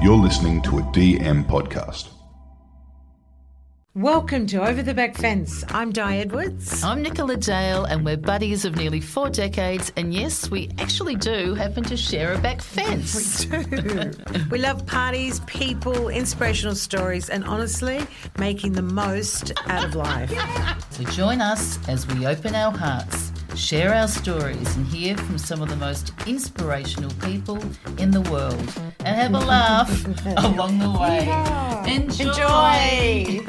You're listening to a DM podcast. Welcome to Over the Back Fence. I'm Di Edwards. I'm Nicola Dale, and we're buddies of nearly 4 decades. And yes, we actually do happen to share a back fence. We do. We love parties, people, inspirational stories, and honestly, making the most out of life. So join us as we open our hearts, share our stories, and hear from some of the most inspirational people in the world. And have a laugh along the way. Yeah. Enjoy.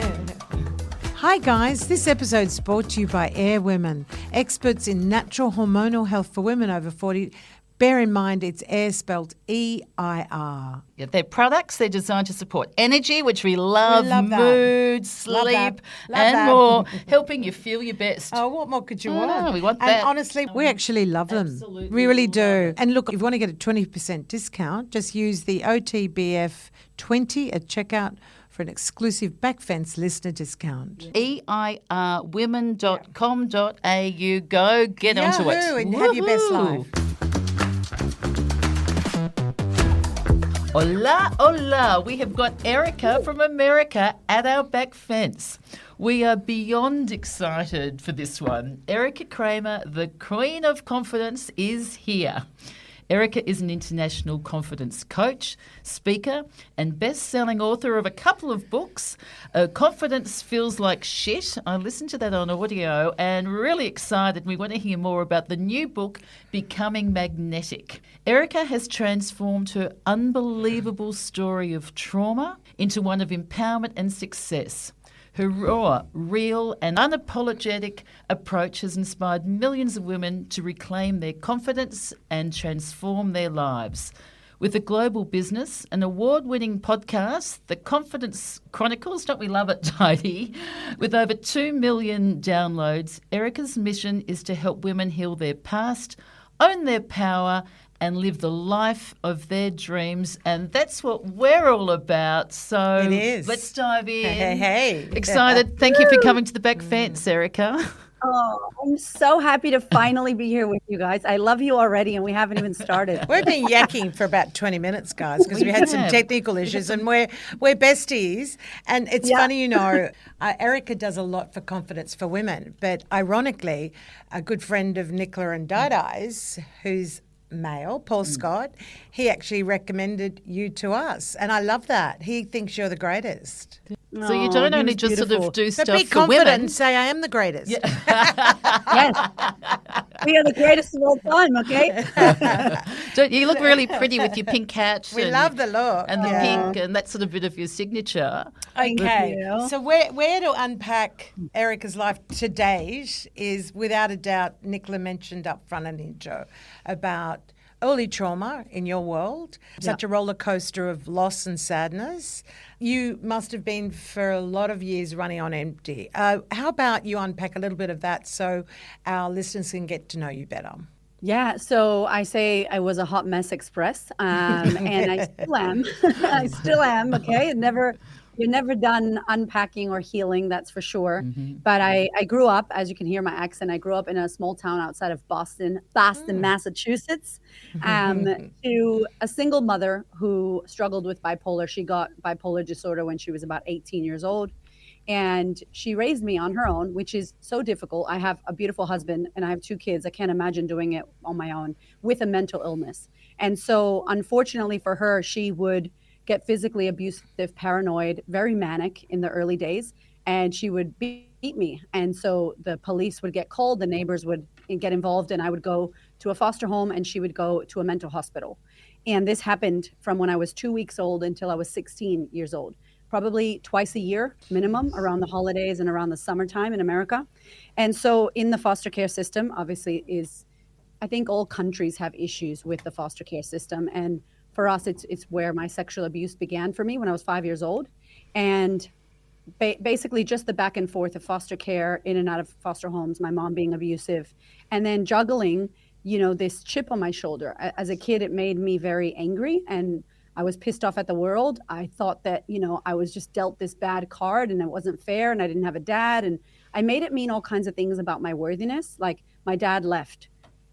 Hi guys, this episode is brought to you by Air Women, experts in natural hormonal health for women over 40. Bear in mind it's Air spelled E-I-R. Yeah, their products, they're designed to support energy, which we love, mood, sleep, and more, helping you feel your best. Oh, what more could you want? We want that. And honestly, we actually love them. Absolutely We really love do. it. And look, if you want to get a 20% discount, just use the OTBF20 at checkout for an exclusive Backfence listener discount. eirwomen.com.au. Go get onto it. Yahoo, and have your best Woohoo. life. Hola, hola. We have got Erika from America at our back fence. We are beyond excited for this one. Erika Cramer, the Queen of Confidence, is here. Erika is an international confidence coach, speaker, and best-selling author of a couple of books. Confidence Feels Like Shit. I listened to that on audio and really excited. We want to hear more about the new book, Becoming Magnetic. Erika has transformed her unbelievable story of trauma into one of empowerment and success. Her raw, real and unapologetic approach has inspired millions of women to reclaim their confidence and transform their lives. With a global business, an award-winning podcast, The Confidence Chronicles, don't we love it, Tidy? With over 2 million downloads, Erika's mission is to help women heal their past, own their power, and live the life of their dreams. And that's what we're all about. So It is. Let's dive in. Hey. Excited. Thank you for coming to the back fence, Erika. Oh, I'm so happy to finally be here with you guys. I love you already, and we haven't even started. We've been yakking for about 20 minutes, guys, because we had some have. technical issues, and we're besties. And it's funny, Erika does a lot for confidence for women. But ironically, a good friend of Nicola and Didi's, who's male, Paul Scott, he actually recommended you to us. And I love that. He thinks you're the greatest. So you don't only just sort of do So stuff be for confident women. and say, I am the greatest. Yes. We are the greatest of all time, okay? You look really pretty with your pink hat. We love the look. And the Yeah. pink and that sort of bit of your signature. Okay, you. so where to unpack Erika's life to date is, without a doubt, Nicola mentioned up front in the intro about early trauma in your world, such a roller coaster of loss and sadness. You must have been for a lot of years running on empty. How about you unpack a little bit of that so our listeners can get to know you better? Yeah, so I say I was a hot mess express, and I still am. I still am, okay? You're never done unpacking or healing, that's for sure. But I grew up, as you can hear my accent, I grew up in a small town outside of Boston, Massachusetts, to a single mother who struggled with bipolar. She got bipolar disorder when she was about 18 years old. And she raised me on her own, which is so difficult. I have a beautiful husband and I have 2 kids. I can't imagine doing it on my own with a mental illness. And so unfortunately for her, she would get physically abusive, paranoid, very manic in the early days. And she would beat me. And so the police would get called, the neighbors would get involved, and I would go to a foster home and she would go to a mental hospital. And this happened from when I was 2 weeks old until I was 16 years old. Probably twice a year minimum, around the holidays and around the summertime in America. And so in the foster care system, obviously I think all countries have issues with the foster care system. And for us, it's where my sexual abuse began for me when I was 5 years old. And basically just the back and forth of foster care, in and out of foster homes, my mom being abusive, and then juggling, this chip on my shoulder. As a kid, it made me very angry, and I was pissed off at the world. I thought that, I was just dealt this bad card and it wasn't fair and I didn't have a dad. And I made it mean all kinds of things about my worthiness. Like my dad left.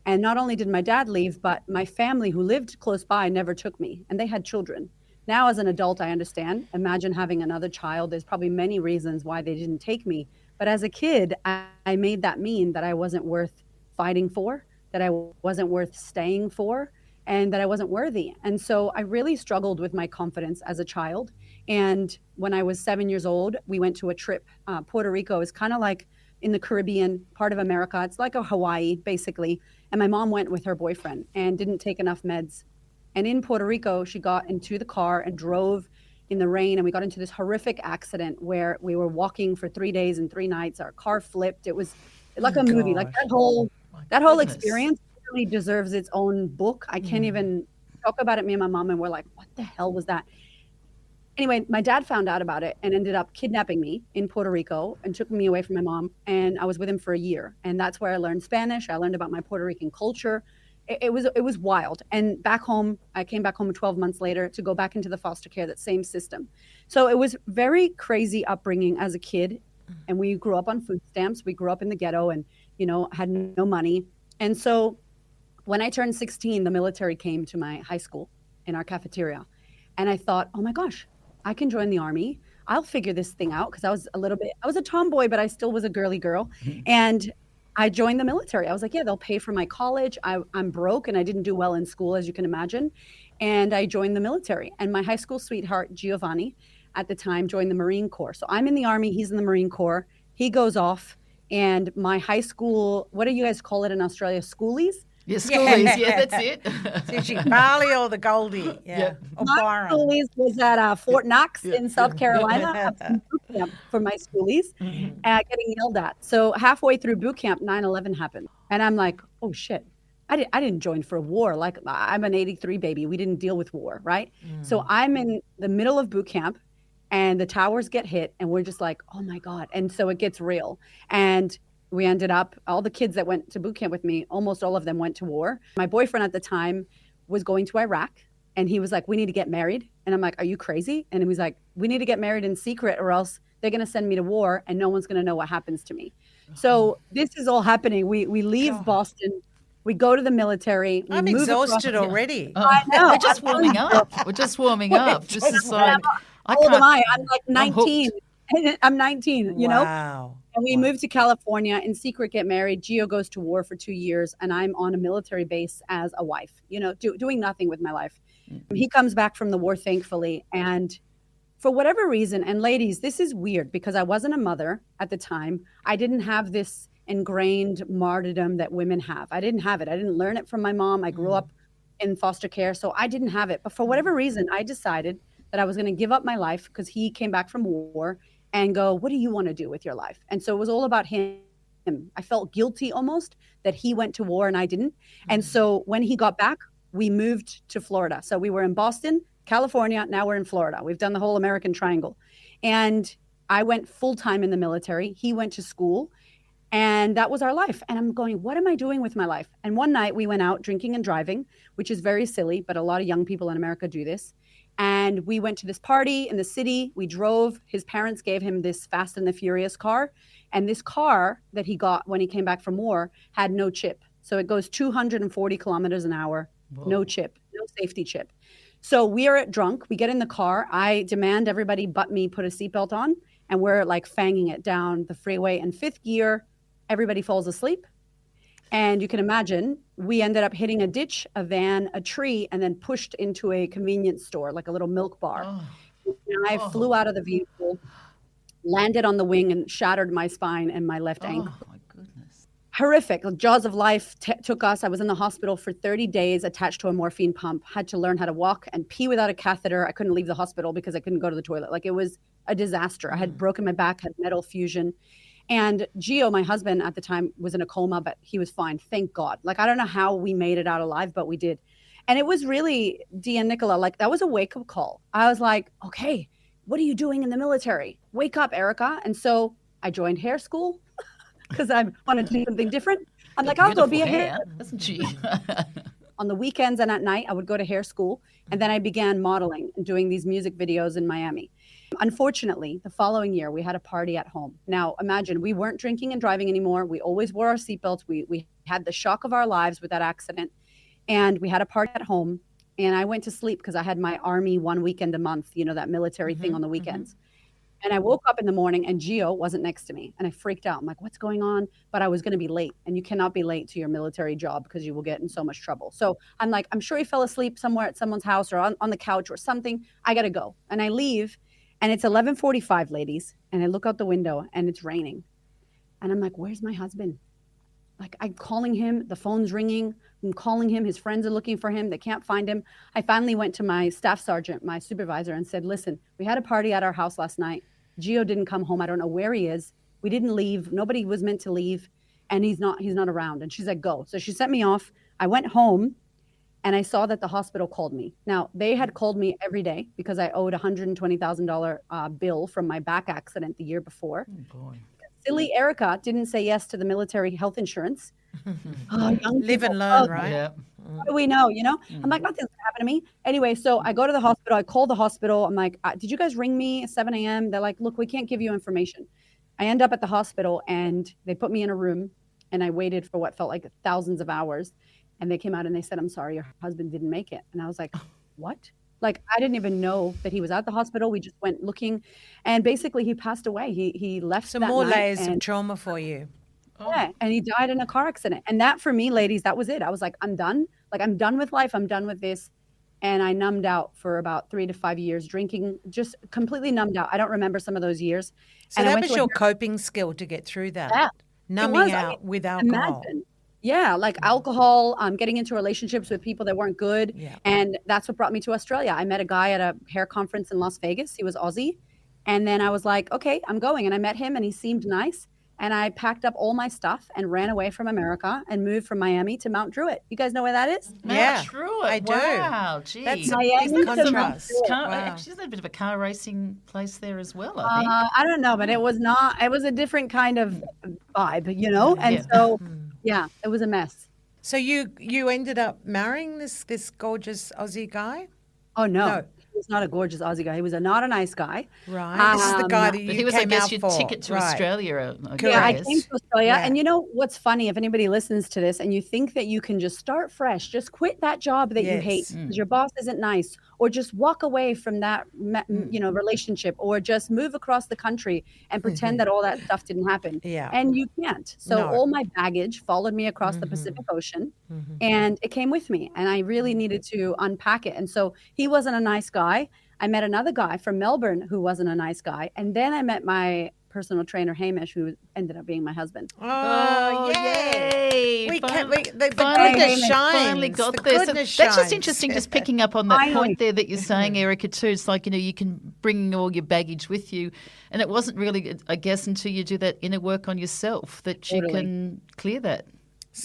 And not only did my dad leave, but my family who lived close by never took me, and they had children. Now, as an adult, I understand. Imagine having another child. There's probably many reasons why they didn't take me. But as a kid, I made that mean that I wasn't worth fighting for, that I wasn't worth staying for, and that I wasn't worthy. And so I really struggled with my confidence as a child. And when I was 7 years old, we went to a trip. Puerto Rico is kind of like in the Caribbean, part of America. It's like a Hawaii, basically. And my mom went with her boyfriend and didn't take enough meds. And in Puerto Rico, she got into the car and drove in the rain. And we got into this horrific accident where we were walking for 3 days and 3 nights. Our car flipped. It was like a movie. Like that whole experience really deserves its own book. I can't even talk about it. Me and my mom, and we're like, what the hell was that? Anyway, my dad found out about it and ended up kidnapping me in Puerto Rico and took me away from my mom. And I was with him for a year. And that's where I learned Spanish. I learned about my Puerto Rican culture. It was wild. And back home, I came back home 12 months later to go back into the foster care, that same system. So it was very crazy upbringing as a kid. And we grew up on food stamps. We grew up in the ghetto and, had no money. And so when I turned 16, the military came to my high school in our cafeteria. And I thought, oh my gosh, I can join the army. I'll figure this thing out, because I was a tomboy, but I still was a girly girl. And I joined the military. I was like, yeah, they'll pay for my college. I'm broke and I didn't do well in school, as you can imagine. And I joined the military. And my high school sweetheart, Giovanni, at the time, joined the Marine Corps. So I'm in the Army, he's in the Marine Corps. He goes off, and my high school, what do you guys call it in Australia? Schoolies? Yeah, schoolies. Yeah, that's it. Is she Barley or the Goldie? Yeah. Or My Byron. schoolies was at Fort Knox in South Carolina. I was in boot camp for my schoolies, getting yelled at. So halfway through boot camp, 9/11 happened. And I'm like, oh shit. I didn't join for a war. Like, I'm an 83 baby. We didn't deal with war, right? So I'm in the middle of boot camp, and the towers get hit, and we're just like, oh my God. And so it gets real. And we ended up, all the kids that went to boot camp with me, almost all of them went to war. My boyfriend at the time was going to Iraq, and he was like, we need to get married. And I'm like, are you crazy? And he was like, we need to get married in secret, or else they're going to send me to war and no one's going to know what happens to me. So this is all happening. We leave Boston. We go to the military. I'm move exhausted already. I know. We're just warming up. We're just warming up. This is like, How old am I? I'm like 19. I'm 19, Wow. And we moved to California, in secret, get married. Gio goes to war for 2 years, and I'm on a military base as a wife, doing nothing with my life. He comes back from the war, thankfully. And for whatever reason, and ladies, this is weird because I wasn't a mother at the time. I didn't have this ingrained martyrdom that women have. I didn't have it. I didn't learn it from my mom. I grew up in foster care, so I didn't have it. But for whatever reason, I decided that I was going to give up my life, because he came back from war, and go, what do you want to do with your life? And so it was all about him. I felt guilty almost that he went to war and I didn't. And so when he got back, we moved to Florida. So we were in Boston, California. Now we're in Florida. We've done the whole American triangle. And I went full time in the military. He went to school, and that was our life. And I'm going, what am I doing with my life? And one night we went out drinking and driving, which is very silly, but a lot of young people in America do this. And we went to this party in the city. We drove. His parents gave him this Fast and the Furious car. And this car that he got when he came back from war had no chip. So it goes 240 kilometers an hour, no chip, no safety chip. So we are drunk. We get in the car. I demand everybody but me put a seatbelt on. And we're like fanging it down the freeway in fifth gear. Everybody falls asleep. And you can imagine, we ended up hitting a ditch, a van, a tree, and then pushed into a convenience store, like a little milk bar. And I flew out of the vehicle, landed on the wing, and shattered my spine and my left ankle. Oh, my goodness. Horrific. Jaws of life took us. I was in the hospital for 30 days attached to a morphine pump, had to learn how to walk and pee without a catheter. I couldn't leave the hospital because I couldn't go to the toilet. Like, it was a disaster. I had broken my back, had metal fusion. And Gio, my husband at the time, was in a coma, but he was fine. Thank God. Like, I don't know how we made it out alive, but we did. And it was really, Dee and Nicola, like, that was a wake-up call. I was like, okay, what are you doing in the military? Wake up, Erika. And so I joined hair school because I wanted to do something different. I'm like, I'll go be a hair. Doesn't she? On the weekends and at night, I would go to hair school. And then I began modeling and doing these music videos in Miami. Unfortunately, the following year, we had a party at home. Now, imagine, we weren't drinking and driving anymore. We always wore our seatbelts. We had the shock of our lives with that accident. And we had a party at home. and I went to sleep because I had my army one weekend a month, that military thing on the weekends. And I woke up in the morning and Gio wasn't next to me. And I freaked out. I'm like, what's going on? But I was going to be late. And you cannot be late to your military job because you will get in so much trouble. So I'm like, I'm sure he fell asleep somewhere at someone's house or on the couch or something. I got to go. And I leave. And it's 11:45, ladies. And I look out the window and it's raining. And I'm like, where's my husband? Like, I'm calling him. The phone's ringing. I'm calling him. His friends are looking for him. They can't find him. I finally went to my staff sergeant, my supervisor, and said, listen, we had a party at our house last night. Gio didn't come home. I don't know where he is. We didn't leave. Nobody was meant to leave. And he's not around. And she's like, go. So she sent me off. I went home and I saw that the hospital called me. Now, they had called me every day because I owed $120,000 bill from my back accident the year before. Oh, boy. Silly Erika didn't say yes to the military health insurance. Live and learn, right? Yeah. What do we know? I'm like, nothing's gonna happen to me. Anyway, so I go to the hospital. I call the hospital. I'm like, did you guys ring me at 7 a.m.? They're like, look, we can't give you information. I end up at the hospital and they put me in a room and I waited for what felt like thousands of hours. And they came out and they said, I'm sorry, your husband didn't make it. And I was like, what? Like, I didn't even know that he was at the hospital. We just went looking and basically he passed away. He left Some that more night layers of and trauma for you. yeah, and he died in a car accident. And that for me, ladies, that was it. I was like, I'm done. Like, I'm done with life. I'm done with this. And I numbed out for about 3 to 5 years, drinking, just completely numbed out. I don't remember some of those years. So And I that went was to a your coping skill to get through that. Yeah, Numbing was. I out mean, with alcohol. imagine. Yeah, like alcohol, getting into relationships with people that weren't good. Yeah. And that's what brought me to Australia. I met a guy at a hair conference in Las Vegas. He was Aussie. And then I was like, okay, I'm going. And I met him and he seemed nice. And I packed up all my stuff and ran away from America and moved from Miami to Mount Druitt. You guys know where that is? Yeah, True. I do. Wow, gee. That's a Miami big to contrast. Car, Wow. Actually, there's a bit of a car racing place there as well, I think. I don't know, but it was a different kind of vibe, And Yeah. so, yeah, it was a mess. So you ended up marrying this gorgeous Aussie guy? Oh, no. No. He was not a gorgeous Aussie guy. He was not a nice guy. Right. This is the guy that But you he was, I came guess, out your for. ticket to Right. Australia. Yeah, I guess. came to Australia. Yeah. And you know what's funny? If anybody listens to this and you think that you can just start fresh, just quit that job that you hate Yes. because your boss isn't nice, or just walk away from that relationship, or just move across the country and pretend that all that stuff didn't happen. Yeah. And you can't. So No. all my baggage followed me across the Pacific Ocean and it came with me. And I really needed to unpack it. And so he wasn't a nice guy. I met another guy from Melbourne who wasn't a nice guy. And then I met my personal trainer, Hamish, who ended up being my husband. Oh, yay. yay. The Finally- goodness shines. Finally got The there. So goodness that's just shines. interesting, just picking up on that Finally. point there that you're saying, Erika, too. It's like, you can bring all your baggage with you. And it wasn't really, I guess, until you do that inner work on yourself that you Totally. can clear that.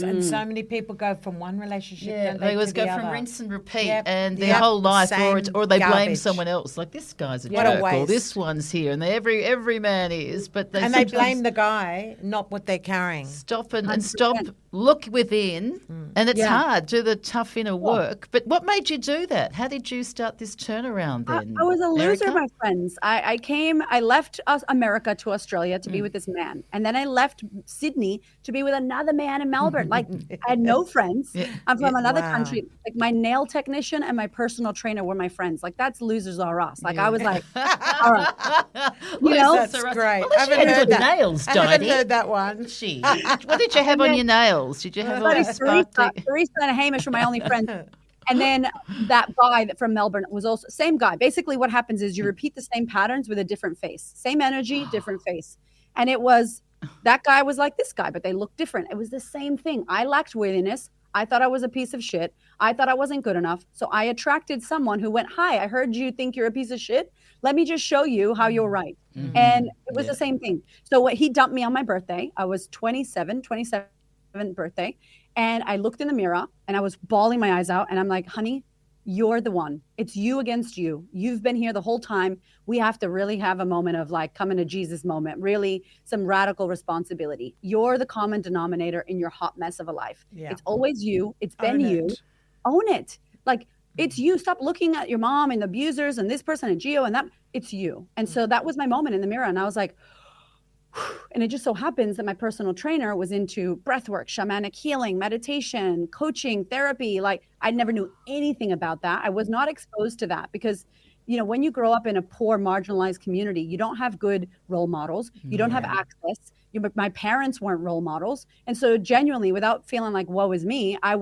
And so many people go from one relationship Yeah, don't they always to go the from other. rinse and repeat, Yep. and their Yep. whole life, Same or they blame garbage. someone else. Like, this guy's a What a jerk, or waste. this one's here, and every man is. But they And they sometimes blame the guy, not what they're carrying. stop and stop, look within, and it's Yeah. hard, do the tough inner work. But what made you do that? How did you start this turnaround then? I was a loser, Erika? my friends. I left America to Australia to be with this man. And then I left Sydney to be with another man in Melbourne. Like, I had no friends. I'm from another Wow. country. Like, my nail technician and my personal trainer were my friends. Like, that's losers are us. Like, I was like, all right. That's all right. great. Well, I she haven't had heard good that. nails, I haven't Dottie. heard that one. She. What did you have on your nails? Did you have all Bloody the sparkly? Teresa and Hamish were my only friends. And then that guy from Melbourne was also same guy. Basically, what happens is you repeat the same patterns with a different face, same energy, different face. And it was that guy was like this guy, but they looked different. It was the same thing. I lacked worthiness. I thought I was a piece of shit. I thought I wasn't good enough. So I attracted someone who went, hi, I heard you think you're a piece of shit. Let me just show you how you're right. And it was the same thing. So what he dumped me on my birthday. I was 27th birthday. And I looked in the mirror and I was bawling my eyes out. And I'm like, honey, you're the one. It's you against you. You've been here the whole time. We have to really have a moment of like coming to Jesus moment, really some radical responsibility. You're the common denominator in your hot mess of a life. Yeah. It's always you. It's been Own you. it. Own it. Like, it's you. Stop looking at your mom and the abusers and this person and Gio and that. It's you. And so that was my moment in the mirror. And I was like, And it just so happens that my personal trainer was into breathwork, shamanic healing, meditation, coaching, therapy. Like I never knew anything about that. I was not exposed to that because, when you grow up in a poor, marginalized community, you don't have good role models. You don't have access. My parents weren't role models. And so genuinely, without feeling like, woe is me, I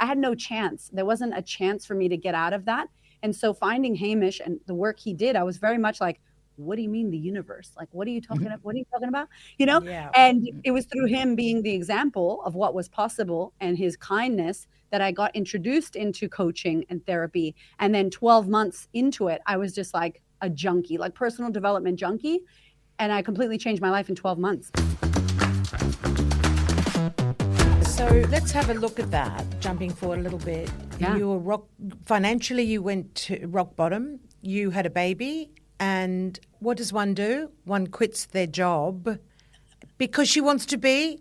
had no chance. There wasn't a chance for me to get out of that. And so finding Hamish and the work he did, I was very much like, what do you mean the universe? Like, what are you talking about? What are you talking about? Yeah. And it was through him being the example of what was possible and his kindness that I got introduced into coaching and therapy. And then 12 months into it, I was just like a junkie, like personal development junkie. And I completely changed my life in 12 months. So let's have a look at that, jumping forward a little bit. Yeah. Financially, you went to rock bottom. You had a baby. And what does one do? One quits their job because she wants to be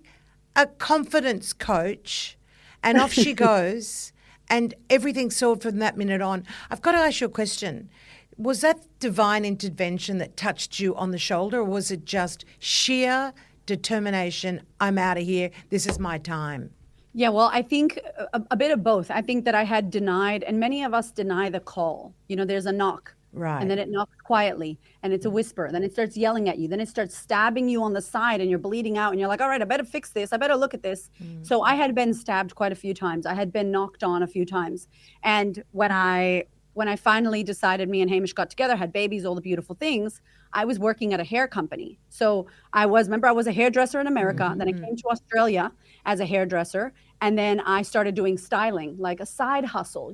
a confidence coach. And off she goes. And everything's solved from that minute on. I've got to ask you a question. Was that divine intervention that touched you on the shoulder, or was it just sheer determination? I'm out of here. This is my time. Yeah, well, I think a bit of both. I think that I had denied, and many of us deny the call. There's a knock. Right. And then it knocks quietly and it's a whisper. Then it starts yelling at you. Then it starts stabbing you on the side and you're bleeding out and you're like, all right, I better fix this. I better look at this. So I had been stabbed quite a few times. I had been knocked on a few times. And when I finally decided, me and Hamish got together, had babies, all the beautiful things, I was working at a hair company. So I was a hairdresser in America. Then I came to Australia as a hairdresser. And then I started doing styling, like a side hustle,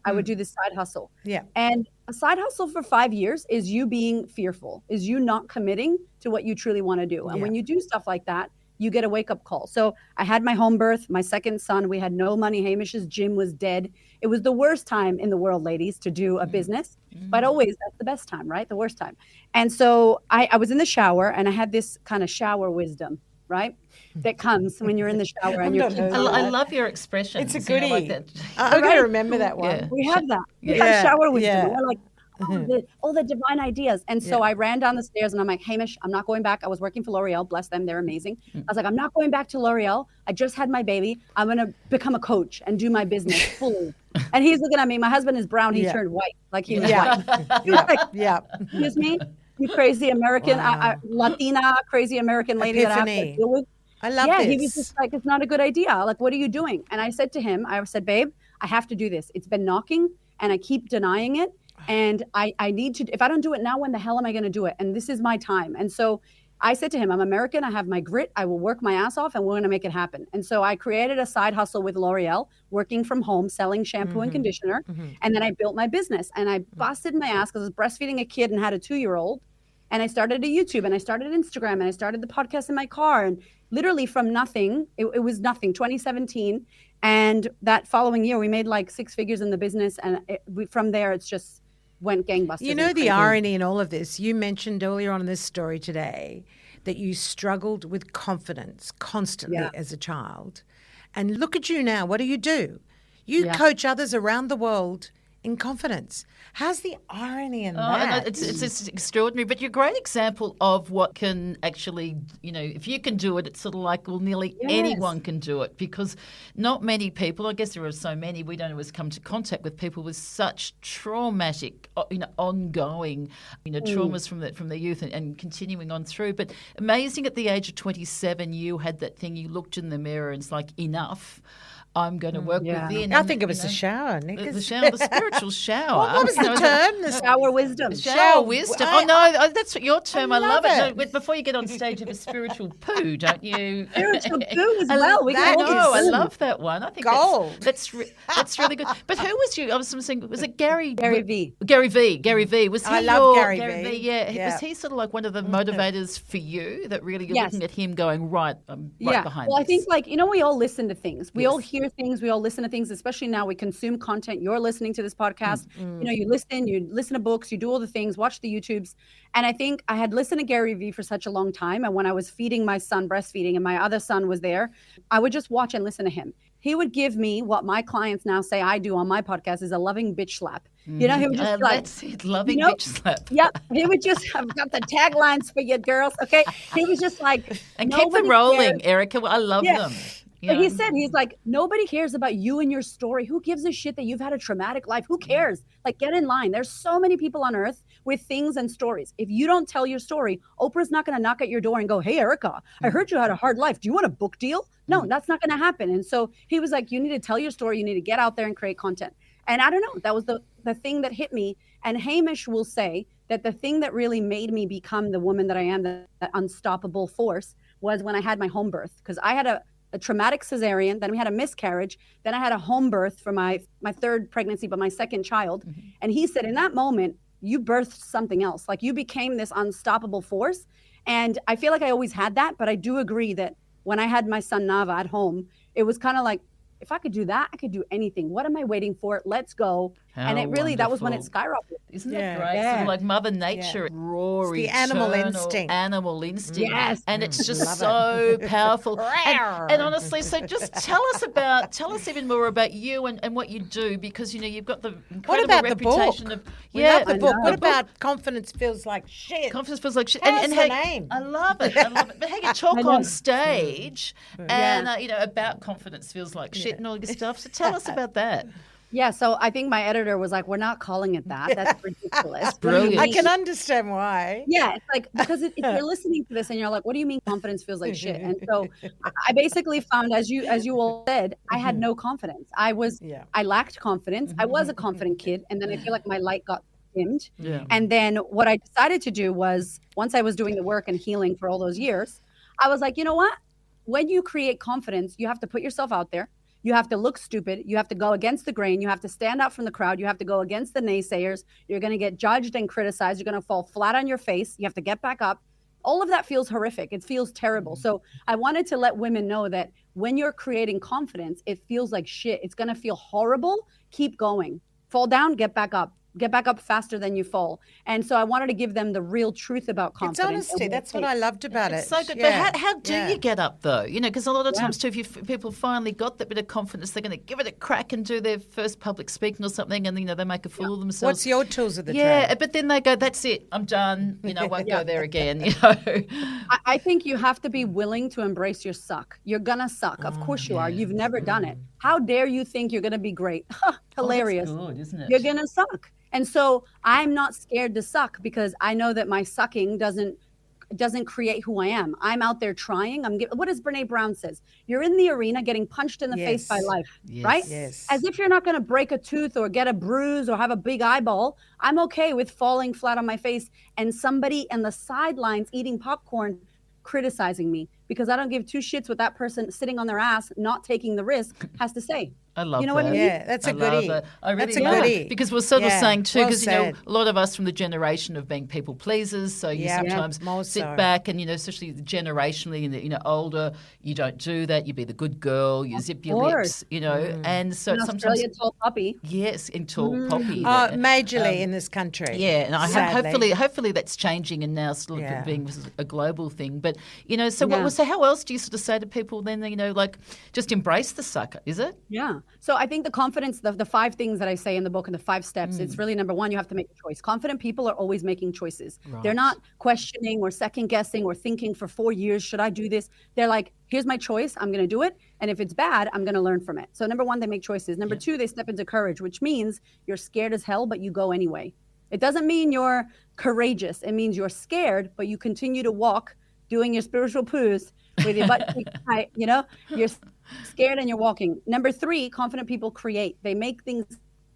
I would do this side hustle. Yeah. And a side hustle for 5 years is you being fearful, is you not committing to what you truly want to do. And when you do stuff like that, you get a wake-up call. So I had my home birth, my second son. We had no money. Hamish's gym was dead. It was the worst time in the world, ladies, to do a business. But always, that's the best time, right? The worst time. And so I was in the shower, and I had this kind of shower wisdom, right? That comes when you're in the shower and you're. I love your expression. It's a goodie. Like that. I'm going to remember that one. Yeah. We have that. We have shower wisdom. Yeah. We're like, all the divine ideas. And so I ran down the stairs and I'm like, Hamish, I'm not going back. I was working for L'Oreal. Bless them. They're amazing. I was like, I'm not going back to L'Oreal. I just had my baby. I'm going to become a coach and do my business fully. And he's looking at me. My husband is brown. He turned white. Like he was white. He was like, excuse me, you crazy American, Latina, crazy American lady that I have to deal with. I love this. He was just like, it's not a good idea. Like, what are you doing? And I said to him, babe, I have to do this. It's been knocking and I keep denying it. And I need to, if I don't do it now, when the hell am I going to do it? And this is my time. And so I said to him, I'm American. I have my grit. I will work my ass off and we're going to make it happen. And so I created a side hustle with L'Oreal, working from home, selling shampoo and conditioner. And then I built my business and I busted my ass because I was breastfeeding a kid and had a 2-year-old. And I started a YouTube and I started Instagram and I started the podcast in my car. And literally from nothing, it was nothing, 2017. And that following year, we made like 6 figures in the business. And from there, it's just went gangbusters. You know the irony in all of this? You mentioned earlier on in this story today that you struggled with confidence constantly as a child. And look at you now. What do? You coach others around the world in confidence. How's the irony in that? It's extraordinary, but you're a great example of what can actually, if you can do it, it's sort of like, well, nearly anyone can do it, because not many people, I guess there are so many, we don't always come to contact with people with such traumatic, ongoing, traumas from the youth and continuing on through. But amazing, at the age of 27, you had that thing, you looked in the mirror and it's like, enough. I'm going to work within. I think it was the shower, Nick. The shower, the spiritual shower. What was the term? The shower wisdom. Shower wisdom. That's your term. I love it. No, before you get on stage, you have a spiritual poo, don't you? Spiritual poo as well. I love that one. I think gold. That's really good. But who was you? I was saying, was it Gary? Gary V. Gary V. Was he I love Gary V. Yeah. Was he sort of like one of the motivators for you, that really you're looking at him going, right, I'm right behind this? Well, I think we all listen to things. We all hear things, we all listen to things, especially now we consume content. You're listening to this podcast, you listen to books, you do all the things, watch the YouTubes. And I think I had listened to Gary Vee for such a long time. And when I was feeding my son, breastfeeding, and my other son was there, I would just watch and listen to him. he would give me what my clients now say I do on my podcast is a loving bitch slap. You know, he would just be like, that's it, loving bitch slap. Yep. He would just, I've got the taglines for you girls. Okay. He was just like, And keep them rolling, Erika. I love them. But he said, he's like, nobody cares about you and your story. Who gives a shit that you've had a traumatic life? Who cares? Like, get in line. There's so many people on earth with things and stories. If you don't tell your story, Oprah's not going to knock at your door and go, hey, Erika, I heard you had a hard life. Do you want a book deal? No, that's not going to happen. And so he was like, you need to tell your story. You need to get out there and create content. And I don't know, that was the thing that hit me. And Hamish will say that the thing that really made me become the woman that I am, the unstoppable force, was when I had my home birth. Because I had a traumatic cesarean, then we had a miscarriage, then I had a home birth for my third pregnancy, but my second child. And he said, in that moment, you birthed something else. Like, you became this unstoppable force. And I feel like I always had that, but I do agree that when I had my son Nava at home, it was kind of like, if I could do that, I could do anything. What am I waiting for? Let's go. How and it really, that was when it wonderful. skyrocketed. Isn't that great? Sort of like Mother Nature, raw, It's the animal eternal instinct. Animal instinct. Yes. And it's just so powerful. And honestly, so just tell us even more about you and what you do, because, you know, you've got the What incredible about the reputation book? of We love the I book. know. What about confidence feels like shit? Confidence feels like shit. How's and the how, name? I love it. I love it. But how you talk on stage and, you know, about confidence feels like shit and all your stuff. So tell us about that. Yeah. So I think my editor was like, we're not calling it that. That's ridiculous. Brilliant. I can understand why. Yeah, it's like, because if you're listening to this and you're like, what do you mean confidence feels like shit? And so I basically found, as you all said, I had no confidence. I lacked confidence. I was a confident kid. And then I feel like my light got dimmed. Yeah. And then what I decided to do was, once I was doing the work and healing for all those years, I was like, you know what? When you create confidence, you have to put yourself out there. You have to look stupid. You have to go against the grain. You have to stand out from the crowd. You have to go against the naysayers. You're going to get judged and criticized. You're going to fall flat on your face. You have to get back up. All of that feels horrific. It feels terrible. So I wanted to let women know that when you're creating confidence, it feels like shit. It's going to feel horrible. Keep going. Fall down, get back up. Get back up faster than you fall. And so I wanted to give them the real truth about confidence. It's honesty. That's what I loved about it. It's so good. Yeah. But how do you get up, though? You know, because a lot of times, too, if people finally got that bit of confidence, they're going to give it a crack and do their first public speaking or something, and, you know, they make a fool of themselves. What's your tools of the Yeah, trade? but then they go, that's it, I'm done. You know, I won't go there again, you know. I think you have to be willing to embrace your suck. You're going to suck. Of course you are. You've never done it. How dare you think you're going to be great? Hilarious. That's good, isn't it? You're going to suck. And so I'm not scared to suck, because I know that my sucking doesn't create who I am. I'm out there trying. What does Brene Brown says? You're in the arena getting punched in the face by life, right? Yes. As if you're not going to break a tooth or get a bruise or have a big eyeball. I'm okay with falling flat on my face and somebody in the sidelines eating popcorn criticizing me, because I don't give two shits what that person sitting on their ass not taking the risk has to say. I love You know that. what I mean? Yeah, that's a I love goodie. that. I really That's a love goodie. it. Because we're sort of Yeah, saying too, well because, you know, said. a lot of us from the generation of being people pleasers, so you Yeah, sometimes more sit so. back and, you know, especially generationally, you know, older, you don't do that. You be the good girl, you zip your course. lips, you know, and so In sometimes, Australia, tall puppy. yes, in tall poppy. Majorly in this country. Yeah, and I sadly. hopefully that's changing and now sort of Yeah. being a global thing. But, you know, so Yeah. so how else do you sort of say to people then, you know, like, just embrace the sucker, is it? Yeah. So I think the confidence, the 5 things that I say in the book and the 5 steps, it's really number 1, you have to make a choice. Confident people are always making choices. They're not questioning or second guessing or thinking for 4 years, should I do this? They're like, here's my choice. I'm going to do it. And if it's bad, I'm going to learn from it. So number 1, they make choices. Number 2, they step into courage, which means you're scared as hell, but you go anyway. It doesn't mean you're courageous. It means you're scared, but you continue to walk doing your spiritual poos with your butt cheeks tight, you know, you're scared and you're walking. Number 3, confident people create. They make things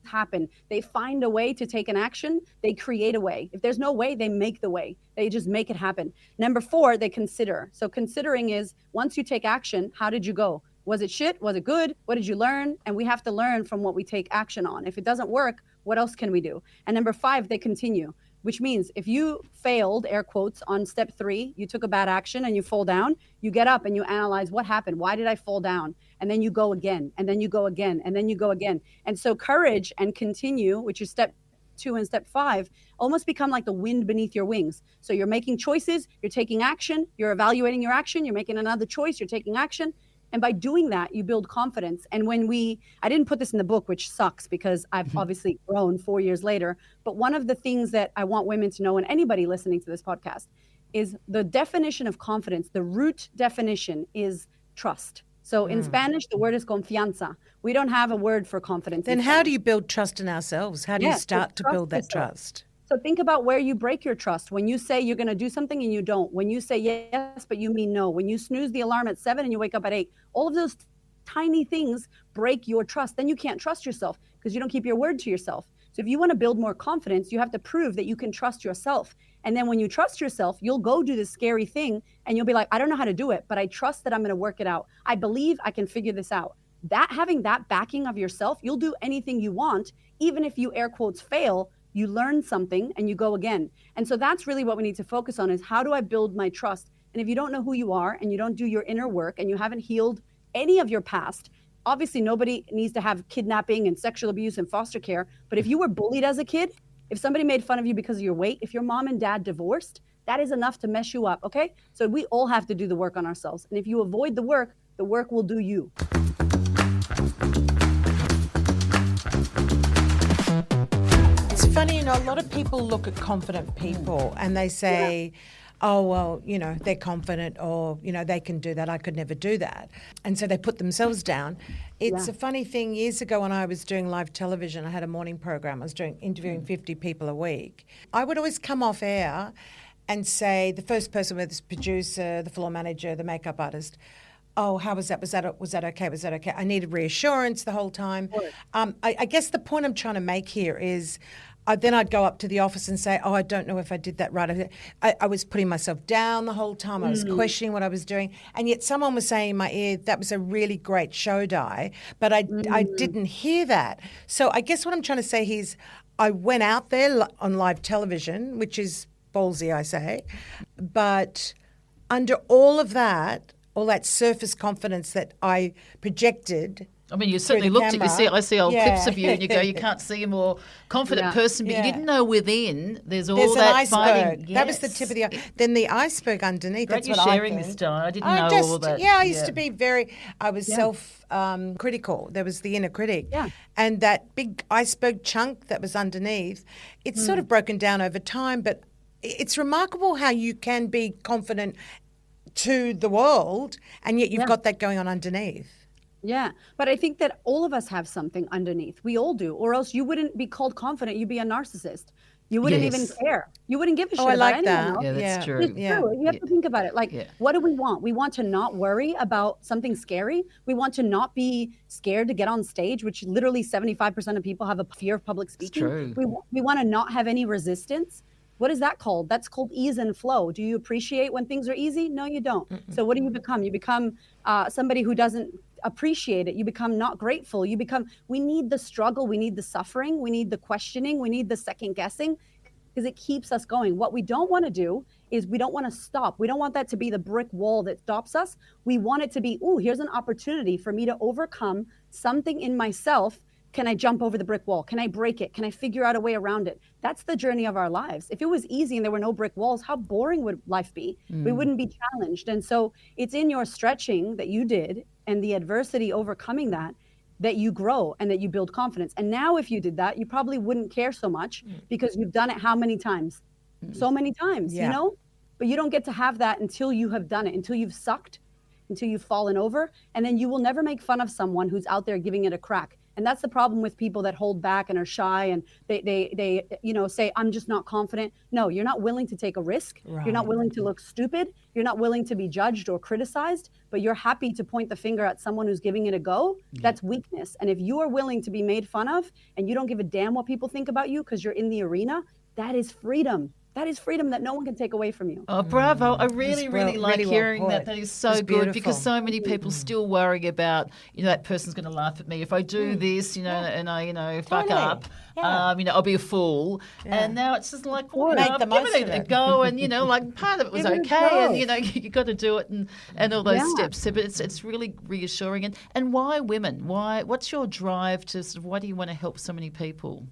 happen. They find a way to take an action. They create a way. If there's no way, they make the way. They just make it happen. Number 4, they consider. So considering is, once you take action, how did you go? Was it shit? Was it good? What did you learn? And we have to learn from what we take action on. If it doesn't work, what else can we do? And number 5, they continue, which means if you failed, air quotes, on step 3, you took a bad action and you fall down, you get up and you analyze what happened. Why did I fall down? And then you go again, and then you go again, and then you go again. And so courage and continue, which is step 2 and step 5, almost become like the wind beneath your wings. So you're making choices, you're taking action, you're evaluating your action, you're making another choice, you're taking action. And by doing that, you build confidence. And I didn't put this in the book, which sucks because I've obviously grown 4 years later. But one of the things that I want women to know, and anybody listening to this podcast, is the definition of confidence. The root definition is trust. So in Spanish, the word is confianza. We don't have a word for confidence. Then how do you build trust in ourselves? How do you start to build that trust? So think about where you break your trust. When you say you're going to do something and you don't. When you say yes, but you mean no. When you snooze the alarm at 7 and you wake up at 8. All of those tiny things break your trust. Then you can't trust yourself because you don't keep your word to yourself. So if you want to build more confidence, you have to prove that you can trust yourself. And then when you trust yourself, you'll go do this scary thing and you'll be like, I don't know how to do it, but I trust that I'm going to work it out. I believe I can figure this out. Having that backing of yourself, you'll do anything you want. Even if you air quotes fail, you learn something and you go again. And so that's really what we need to focus on, is how do I build my trust? And if you don't know who you are and you don't do your inner work and you haven't healed any of your past, obviously nobody needs to have kidnapping and sexual abuse and foster care. But if you were bullied as a kid, if somebody made fun of you because of your weight, if your mom and dad divorced, that is enough to mess you up, okay? So we all have to do the work on ourselves. And if you avoid the work will do you. It's funny, a lot of people look at confident people and they say, oh, well, they're confident, or, they can do that. I could never do that. And so they put themselves down. It's a funny thing. Years ago when I was doing live television, I had a morning program. I was interviewing 50 people a week. I would always come off air and say, the first person, with this producer, the floor manager, the makeup artist, oh, how was that? Was that okay? Was that okay? I needed reassurance the whole time. I guess the point I'm trying to make here is, then I'd go up to the office and say, oh, I don't know if I did that right. I was putting myself down the whole time. I was questioning what I was doing. And yet someone was saying in my ear, that was a really great show, Di. But I didn't hear that. So I guess what I'm trying to say is, I went out there on live television, which is ballsy, I say. But under all that surface confidence that I projected, I mean, you certainly looked at, I see old clips of you and you go, you can't see a more confident person, but you didn't know within there's all there's that an iceberg. fighting. Yes. That was the tip of the then the iceberg underneath. Great, that's you're what sharing I think. this, Di. I didn't know all that. Yeah, I used to be I was self-critical. There was the inner critic. Yeah. And that big iceberg chunk that was underneath, it's sort of broken down over time, but it's remarkable how you can be confident to the world and yet you've got that going on underneath. Yeah, but I think that all of us have something underneath. We all do, or else you wouldn't be called confident. You'd be a narcissist. You wouldn't even care. You wouldn't give a shit I like about that. anyone else. Yeah, that's true. It's true. You have to think about it. Like, what do we want? We want to not worry about something scary. We want to not be scared to get on stage, which literally 75% of people have a fear of public speaking. It's true. We want to not have any resistance. What is that called? That's called ease and flow. Do you appreciate when things are easy? No, you don't. So what do you become? You become somebody who doesn't appreciate it. You become not grateful. We need the struggle. We need the suffering. We need the questioning. We need the second guessing, because it keeps us going. What we don't want to do is we don't want to stop. We don't want that to be the brick wall that stops us. We want it to be, here's an opportunity for me to overcome something in myself. Can I jump over the brick wall? Can I break it? Can I figure out a way around it? That's the journey of our lives. If it was easy and there were no brick walls, how boring would life be? We wouldn't be challenged. And so it's in your stretching that you did and the adversity overcoming that you grow and that you build confidence. And now if you did that, you probably wouldn't care so much because you've done it how many times? So many times, But you don't get to have that until you have done it, until you've sucked, until you've fallen over. And then you will never make fun of someone who's out there giving it a crack. And that's the problem with people that hold back and are shy and they say, I'm just not confident. No, you're not willing to take a risk. Right. You're not willing to look stupid. You're not willing to be judged or criticized, but you're happy to point the finger at someone who's giving it a go. That's weakness. And if you are willing to be made fun of and you don't give a damn what people think about you because you're in the arena, that is freedom. That is freedom that no one can take away from you. Oh, bravo. I really like hearing that. That is so good, because so many people still worry about, that person's going to laugh at me if I do this, and I, fuck up. I'll be a fool. Yeah. And now it's just like, give it a go. And, part of it was okay. And, you got to do it and all those steps. So, but it's really reassuring. And why women? What's your drive to why do you want to help so many people?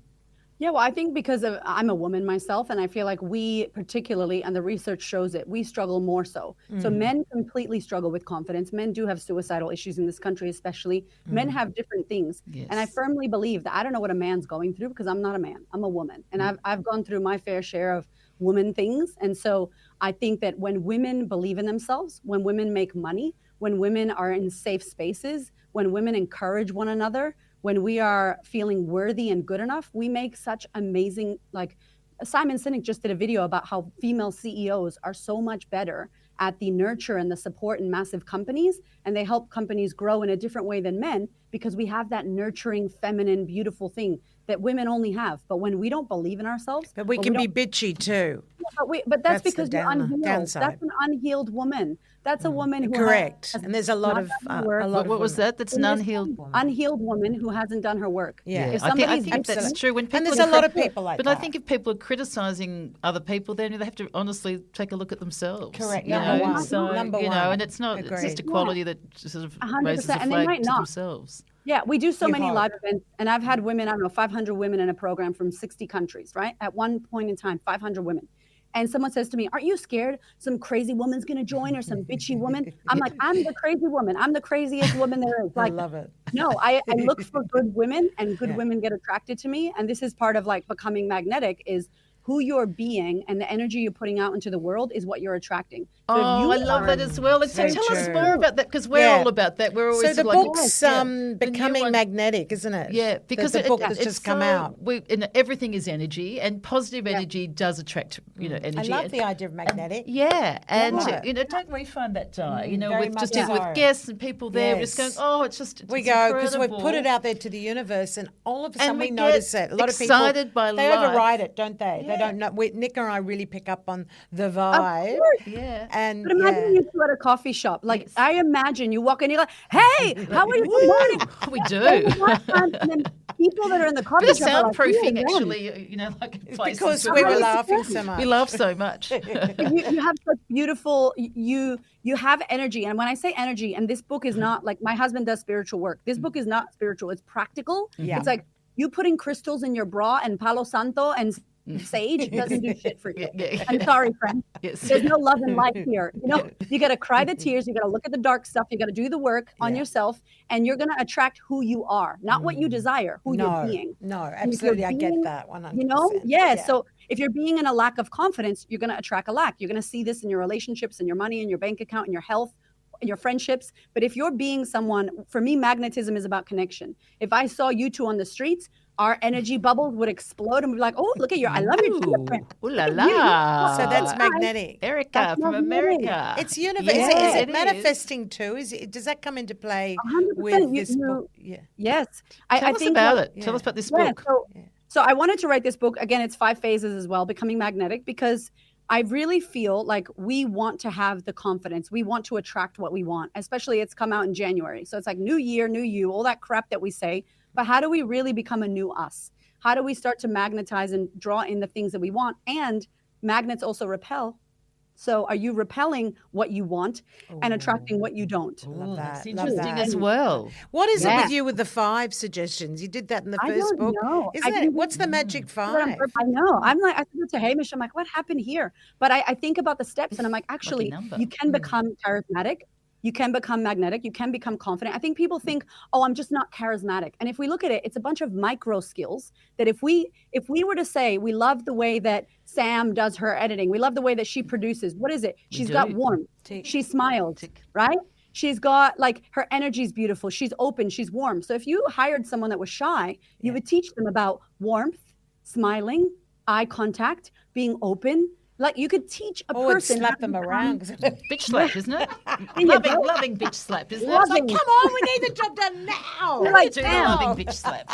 Yeah, well, I think because I'm a woman myself, and I feel like we particularly, and the research shows it, we struggle more so. So men completely struggle with confidence. Men do have suicidal issues in this country, especially. Men have different things. And I Yes. firmly believe that I don't know what a man's going through because I'm not a man. I'm a woman. And I've gone through my fair share of woman things. And so I think that when women believe in themselves, when women make money, when women are in safe spaces, when women encourage one another, when we are feeling worthy and good enough, we make such amazing, like Simon Sinek just did a video about how female CEOs are so much better at the nurture and the support in massive companies, and they help companies grow in a different way than men because we have that nurturing, feminine, beautiful thing that women only have. But when we don't believe in ourselves, But we when can we be bitchy too. but that's That's the because you're unhealed. downside. That's an unhealed woman. That's a woman who Correct. has And there's a lot not of done her work. a lot What, of what was women. that? That's an unhealed woman. Unhealed woman who hasn't done her work. Yeah. Yeah, If I think somebody's that's Absolutely. true. When people And there's are a lot of crit- people like but that. I think if people are criticising other people, then they have to honestly take a look at themselves. Correct. You Number know? one. So, Number you know, one. and it's not. It's just Agreed. equality that sort of 100%, raises a and they flag might to not. themselves. Yeah, we do so You many hope. live events, and I've had women, I don't know, 500 women in a program from 60 countries, right? At one point in time, 500 women. And someone says to me, aren't you scared some crazy woman's going to join or some bitchy woman? I'm like, I'm the crazy woman. I'm the craziest woman there is. I Like, love it. no, I look for good women, and good Yeah. women get attracted to me. And this is part of like becoming magnetic is who you're being and the energy you're putting out into the world is what you're attracting. So if Oh, you I love are- that as well. And so Very tell us true. more about that because we're Yeah. all about that. We're always So the like, book's yeah, the new Becoming one- Magnetic, isn't it? Yeah, because the book that's it's just come so- out. and everything is energy, and positive energy does attract, I energy. love and- the idea of magnetic. Yeah, and Yeah. don't we find that, Di? very with much just so. with guests and people there, Yes. just going, it's just We it's go because we put incredible. it out there to the universe, and all of a sudden we we get notice it. A lot of people excited by they life. override it, don't they? They Yeah. don't know. Nick and I really pick up on the vibe. course. Yeah. And But imagine yeah. you two at a coffee shop. Like Yes. I imagine you walk in, you're like, "Hey, how are you? Good morning." We do. And then people that are in the coffee Bit of shop are like, "Who are soundproofing, them?" actually, like It's places because where we were we- laughing so much. We laugh so much. You have such beautiful. You have energy, and when I say energy, and this book is not like my husband does spiritual work. This book is not spiritual. It's practical. Yeah. It's like you putting crystals in your bra and Palo Santo and sage doesn't do shit for you. Yeah. I'm sorry, friend. Yes. There's no love and light here. You got to cry the tears. You got to look at the dark stuff. You got to do the work on Yeah. yourself, and you're going to attract who you are, not what you desire, who No, you're being. no, And if you're absolutely. I get being- that 100%. You know, yeah. So if you're being in a lack of confidence, you're going to attract a lack. You're going to see this in your relationships, in your money, in your bank account, in your health, in your friendships. But if you're being someone, for me, magnetism is about connection. If I saw you two on the streets, our energy bubbles would explode and we'd be like, oh, look at I love your fingerprint. Ooh la Look at you. la. So that's Hi. magnetic. Erica That's from magnetic. America. It's universe. Yeah, Is it it is. manifesting too? Does that come into play 100%. with this book? Yeah. Yes. Tell I us think about that- it. Tell us about this Yeah, book. so I wanted to write this book. Again, it's 5 phases as well, Becoming Magnetic, because I really feel like we want to have the confidence. We want to attract what we want, especially it's come out in January. So it's like new year, new you, all that crap that we say. But how do we really become a new us? How do we start to magnetize and draw in the things that we want? And magnets also repel. So are you repelling what you want and attracting what you don't? Love Ooh, that. that's Love interesting that. as well. What is it Yeah. with you with the 5 suggestions? You did that in the I first don't book. know. I Isn't it? didn't What's the magic But on 5? purpose. I know. I'm like, I said to Hamish, I'm like, what happened here? But I think about the steps and I'm like, actually, number. you can become charismatic. You can become magnetic. You can become confident. I think people think, oh, I'm just not charismatic. And if we look at it, it's a bunch of micro skills that if we were to say, we love the way that Sam does her editing. We love the way that she produces. What is it? She's got do. warmth. Tick. She smiles, Tick. right? She's got like her energy's beautiful. She's open. She's warm. So if you hired someone that was shy, you would teach them about warmth, smiling, eye contact, being open. Like you could teach a Or would person. slap how to them become- around. Bitch slap, isn't it? you loving, go. loving bitch slap, isn't it? Loving. Come on, we need the job done now. You're like, Do the Sam. loving bitch slap.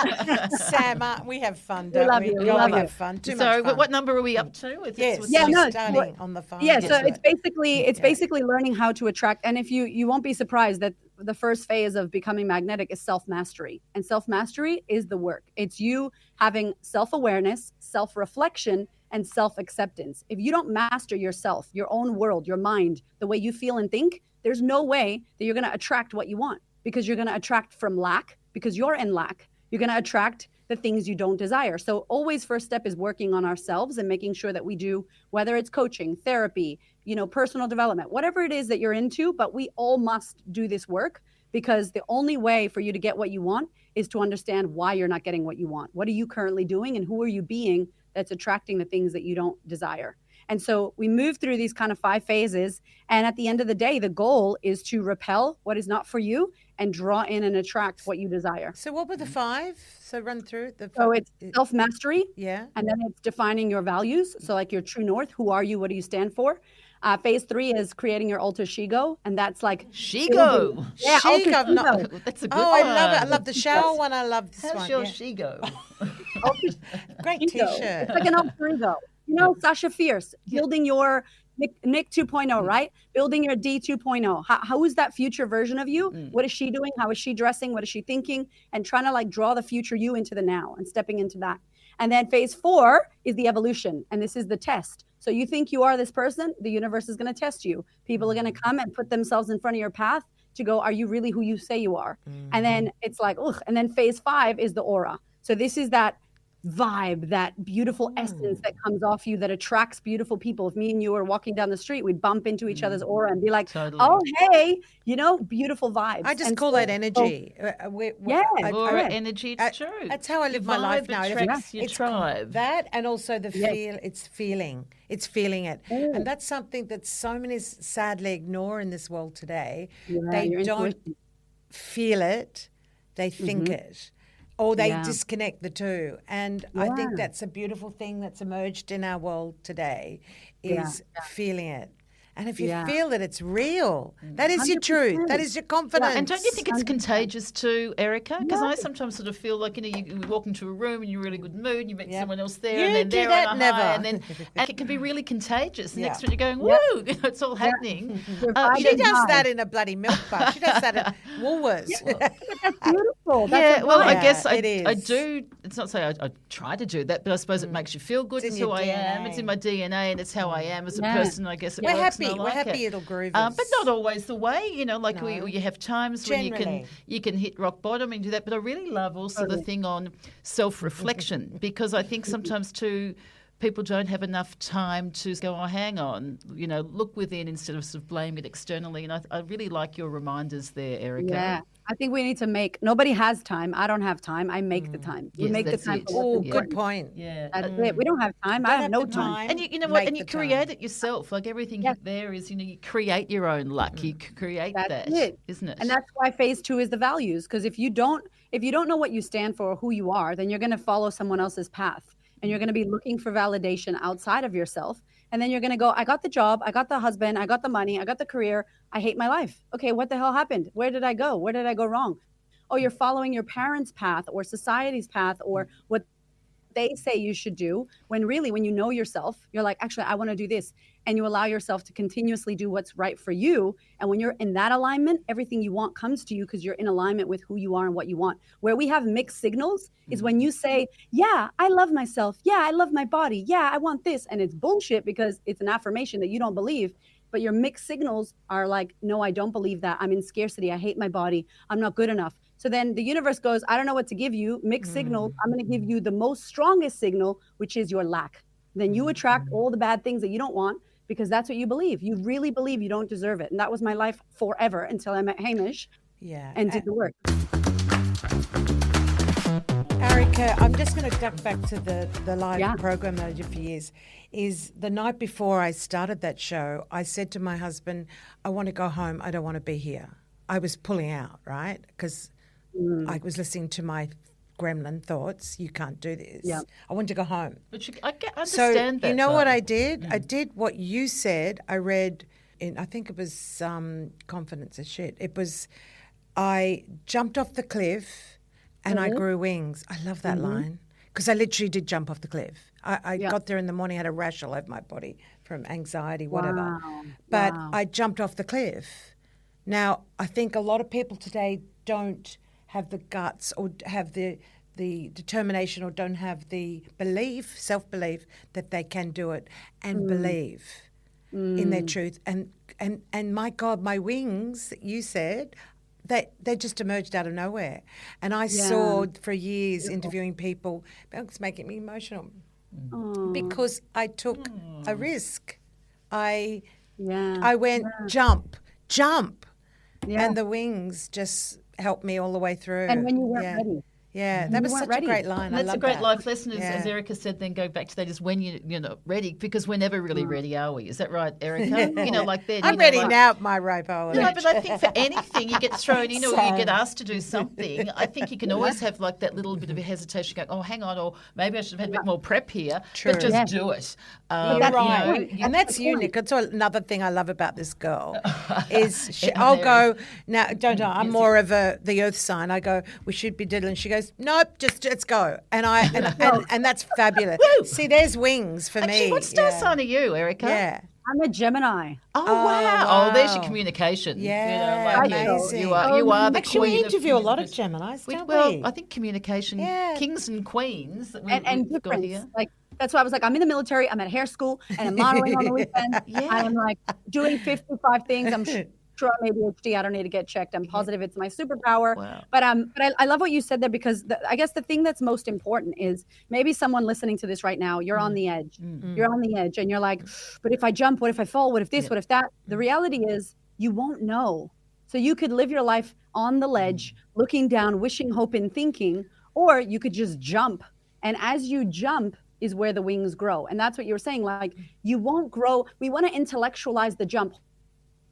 Sam, we have fun, don't love we? you, we God, love we you. have fun. Too So much fun. what number are we up to? It's- Yes, it's- Yeah, we're no, starting what- on the 5. Yeah, so Yes. it's basically learning how to attract. And if you won't be surprised that the first phase of becoming magnetic is self-mastery. And self-mastery is the work. It's you having self-awareness, self-reflection, and self-acceptance. If you don't master yourself, your own world, your mind, the way you feel and think, there's no way that you're going to attract what you want, because you're going to attract from lack because you're in lack. You're going to attract the things you don't desire. So always first step is working on ourselves and making sure that we do, whether it's coaching, therapy, personal development, whatever it is that you're into, but we all must do this work, because the only way for you to get what you want is to understand why you're not getting what you want. What are you currently doing, and who are you being that's attracting the things that you don't desire? And so we move through these kind of 5 phases. And at the end of the day, the goal is to repel what is not for you and draw in and attract what you desire. So what were the 5? So run through the 5. So it's self-mastery. Yeah. And then it's defining your values. So like your true north, who are you? What do you stand for? Phase 3 is creating your alter Shigo. And that's like Shigo. Yeah, alter Shigo. Shigo. That's a good Oh, one. I love it. I love the shower one. I love this How's one. your yeah. Shigo? Great Ego. T-shirt. It's like an alter ego. Sasha Fierce, building your Nick 2.0, right? Building your D 2.0. How is that future version of you? What is she doing? How is she dressing? What is she thinking? And trying to like draw the future you into the now and stepping into that. And then phase 4 is the evolution. And this is the test. So you think you are this person, the universe is going to test you. People are going to come and put themselves in front of your path to go, are you really who you say you are? And then it's like, ugh. And then phase 5 is the aura. So this is that vibe, that beautiful essence that comes off you that attracts beautiful people. If me and you were walking down the street, we'd bump into each other's aura and be like, Totally. oh, hey, beautiful vibes. I just And call so- that energy. Yeah. Aura energy, it's true. That's how I live my Your life vibe now. attracts your It's tribe. that, and also the Yes. feel. It's feeling. It's feeling it, and that's something that so many sadly ignore in this world today. Yeah, They your don't intuition. feel it; they think it, or they Yeah. disconnect the two. And I think that's a beautiful thing that's emerged in our world today is feeling it. And if you Yeah. feel that it's real, that is your truth. That is your confidence. And don't you think it's 100%. contagious too, Erika? Because I sometimes sort of feel like, you walk into a room and you're in a really good mood, and you meet someone else there, You and then do they're that on a never. high, and it can be really contagious. The next Yeah. minute you're going, woo, it's all happening. Your She vibe is does high. that in a bloody milk bar. She does that at Woolworths. That's beautiful. That's Yeah, a well, I vibe. guess I it is. do. It's not saying I try to do that, but I suppose it makes you feel good. It's It's in who your I am. DNA. It's in my DNA, and it's how I am as a Yeah. person. I guess it We're works, happy. and I We're like happy it. it'll groove But us. not always the way. Like No. you have times when Generally. you can hit rock bottom and do that. But I really love also the thing on self-reflection, because I think sometimes too, people don't have enough time to go, oh, hang on, look within instead of sort of blaming it externally. And I really like your reminders there, Erika. Yeah. I think we need to nobody has time. I don't have time. I make the time. We Yes, make the that's time it. for Oh, what's good important. point. Yeah. That's it. We don't have time. I Don't have no the time. And you know what? Make And you the create time. it yourself. Like everything Yes. there is, you create your own luck. You create That's that, it. isn't it? And that's why phase 2 is the values. Because if you don't know what you stand for or who you are, then you're going to follow someone else's path. And you're going to be looking for validation outside of yourself. And then you're going to go, I got the job, I got the husband, I got the money, I got the career. I hate my life. Okay, what the hell happened? Where did I go? Where did I go wrong? Oh, you're following your parents' path or society's path or what they say you should do, when really, when you know yourself, you're like, actually, I want to do this. And you allow yourself to continuously do what's right for you. And when you're in that alignment, everything you want comes to you because you're in alignment with who you are and what you want. Where we have mixed signals is when you say, yeah, I love myself. Yeah, I love my body. Yeah, I want this. And it's bullshit because it's an affirmation that you don't believe. But your mixed signals are like, no, I don't believe that. I'm in scarcity. I hate my body. I'm not good enough. So then the universe goes, I don't know what to give you. Mixed signals. I'm going to give you the most strongest signal, which is your lack. Then you attract all the bad things that you don't want because that's what you believe. You really believe you don't deserve it. And that was my life forever until I met Hamish and did the work. Erika, I'm just going to duck back to the live program that I did for years. Is the night before I started that show, I said to my husband, I want to go home. I don't want to be here. I was pulling out, right? Because I was listening to my gremlin thoughts. You can't do this. Yeah. I wanted to go home. But I So understand that. you know though. what I did? I did what you said. I read in, I think it was Confidence is Shit. It was, I jumped off the cliff and I grew wings. I love that line because I literally did jump off the cliff. I got there in the morning, had a rash all over my body from anxiety, whatever. Wow. But Wow. I jumped off the cliff. Now, I think a lot of people today don't have the guts or have the determination or don't have the belief, self-belief that they can do it and believe in their truth. And my God, my wings, you said, they just emerged out of nowhere. And I saw for years interviewing people, it's making me emotional because I took a risk. I went jump, and the wings just helped me all the way through. And when you weren't ready. Yeah, that was such a great line. And that's a great life lesson, as Yeah. Erika said, then go back to that is when you're not ready, because we're never really ready, are we? Is that right, Erika? Like then. I'm ready now at my rope. No, but I think for anything you get thrown in or you get asked to do something, I think you can always have like that little bit of a hesitation going, oh, hang on, or maybe I should have had a bit more prep here. True. But just do it. You're right. And that's you, Nick. That's another thing I love about this girl is I'll go, now, I'm more of the earth sign. I go, we should be diddling. She goes, nope, just let's go. And and that's fabulous. See, there's wings for Actually, me. what star sign are you, Erika? Yeah. I'm a Gemini. Oh, wow. Oh, there's your communication. Yeah, amazing. You are the Actually, queen we interview a lot of communication. Geminis, don't Well, we? I think communication, kings and queens that And we've got difference. here. Like, that's why I was like, I'm in the military, I'm at hair school, and I'm modeling on the weekend. I'm like doing 55 things. I'm sure I'm ADHD. I don't need to get checked. I'm positive it's my superpower. Wow. But I love what you said there, because I guess the thing that's most important is maybe someone listening to this right now, you're on the edge. You're on the edge and you're like, but if I jump, what if I fall? What if this? What if that? The reality is you won't know. So you could live your life on the ledge, looking down, wishing, hoping, thinking, or you could just jump. And as you jump is where the wings grow. And that's what you were saying. Like, you won't grow. We want to intellectualize the jump.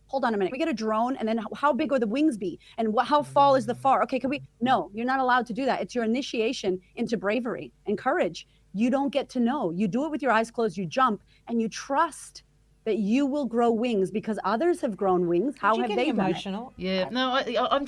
Hold on a minute. We get a drone, and then how big will the wings be? And how far is the far? Okay, no, you're not allowed to do that. It's your initiation into bravery and courage. You don't get to know. You do it with your eyes closed, you jump, and you trust that you will grow wings because others have grown wings. How have they done emotional? it? Yeah, no, I'm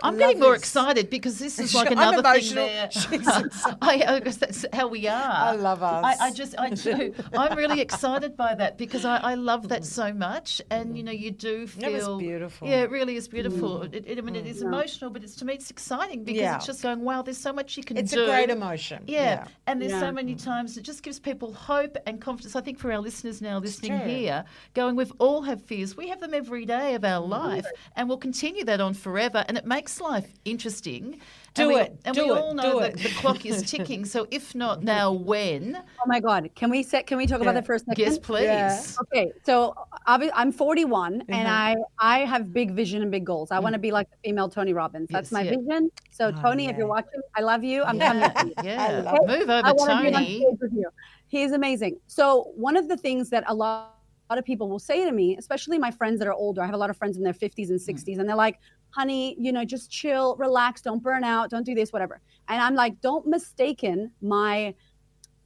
I'm getting more excited because this is like another emotional. thing there. I guess that's how we are. I love us. I do. I'm really excited by that because I love that so much, and you do feel. It was beautiful. Yeah, it really is beautiful. It is emotional, but to me it's exciting because it's just going, wow, there's so much you can do. It's a great emotion. Yeah, and there's so many times it just gives people hope and confidence. I think for our listeners now listening here, going, we've all have fears. We have them every day of our life, and we'll continue that on forever. And it makes life interesting. And we all know that the clock is ticking. So if not now, when? Oh my God! Can we talk about that for a second? Yes, please. Yeah. Okay, so I'm 41, and I have big vision and big goals. I want to be like the female Tony Robbins. That's my vision. So Tony, if you're watching, I love you. I'm coming with you. Yeah, move over, I wanna be on Tony. stage with you. He's amazing. So one of the things that a lot of people will say to me, especially my friends that are older, I have a lot of friends in their 50s and 60s, and they're like, honey, just chill, relax, don't burn out, don't do this, whatever. And I'm like, don't mistaken my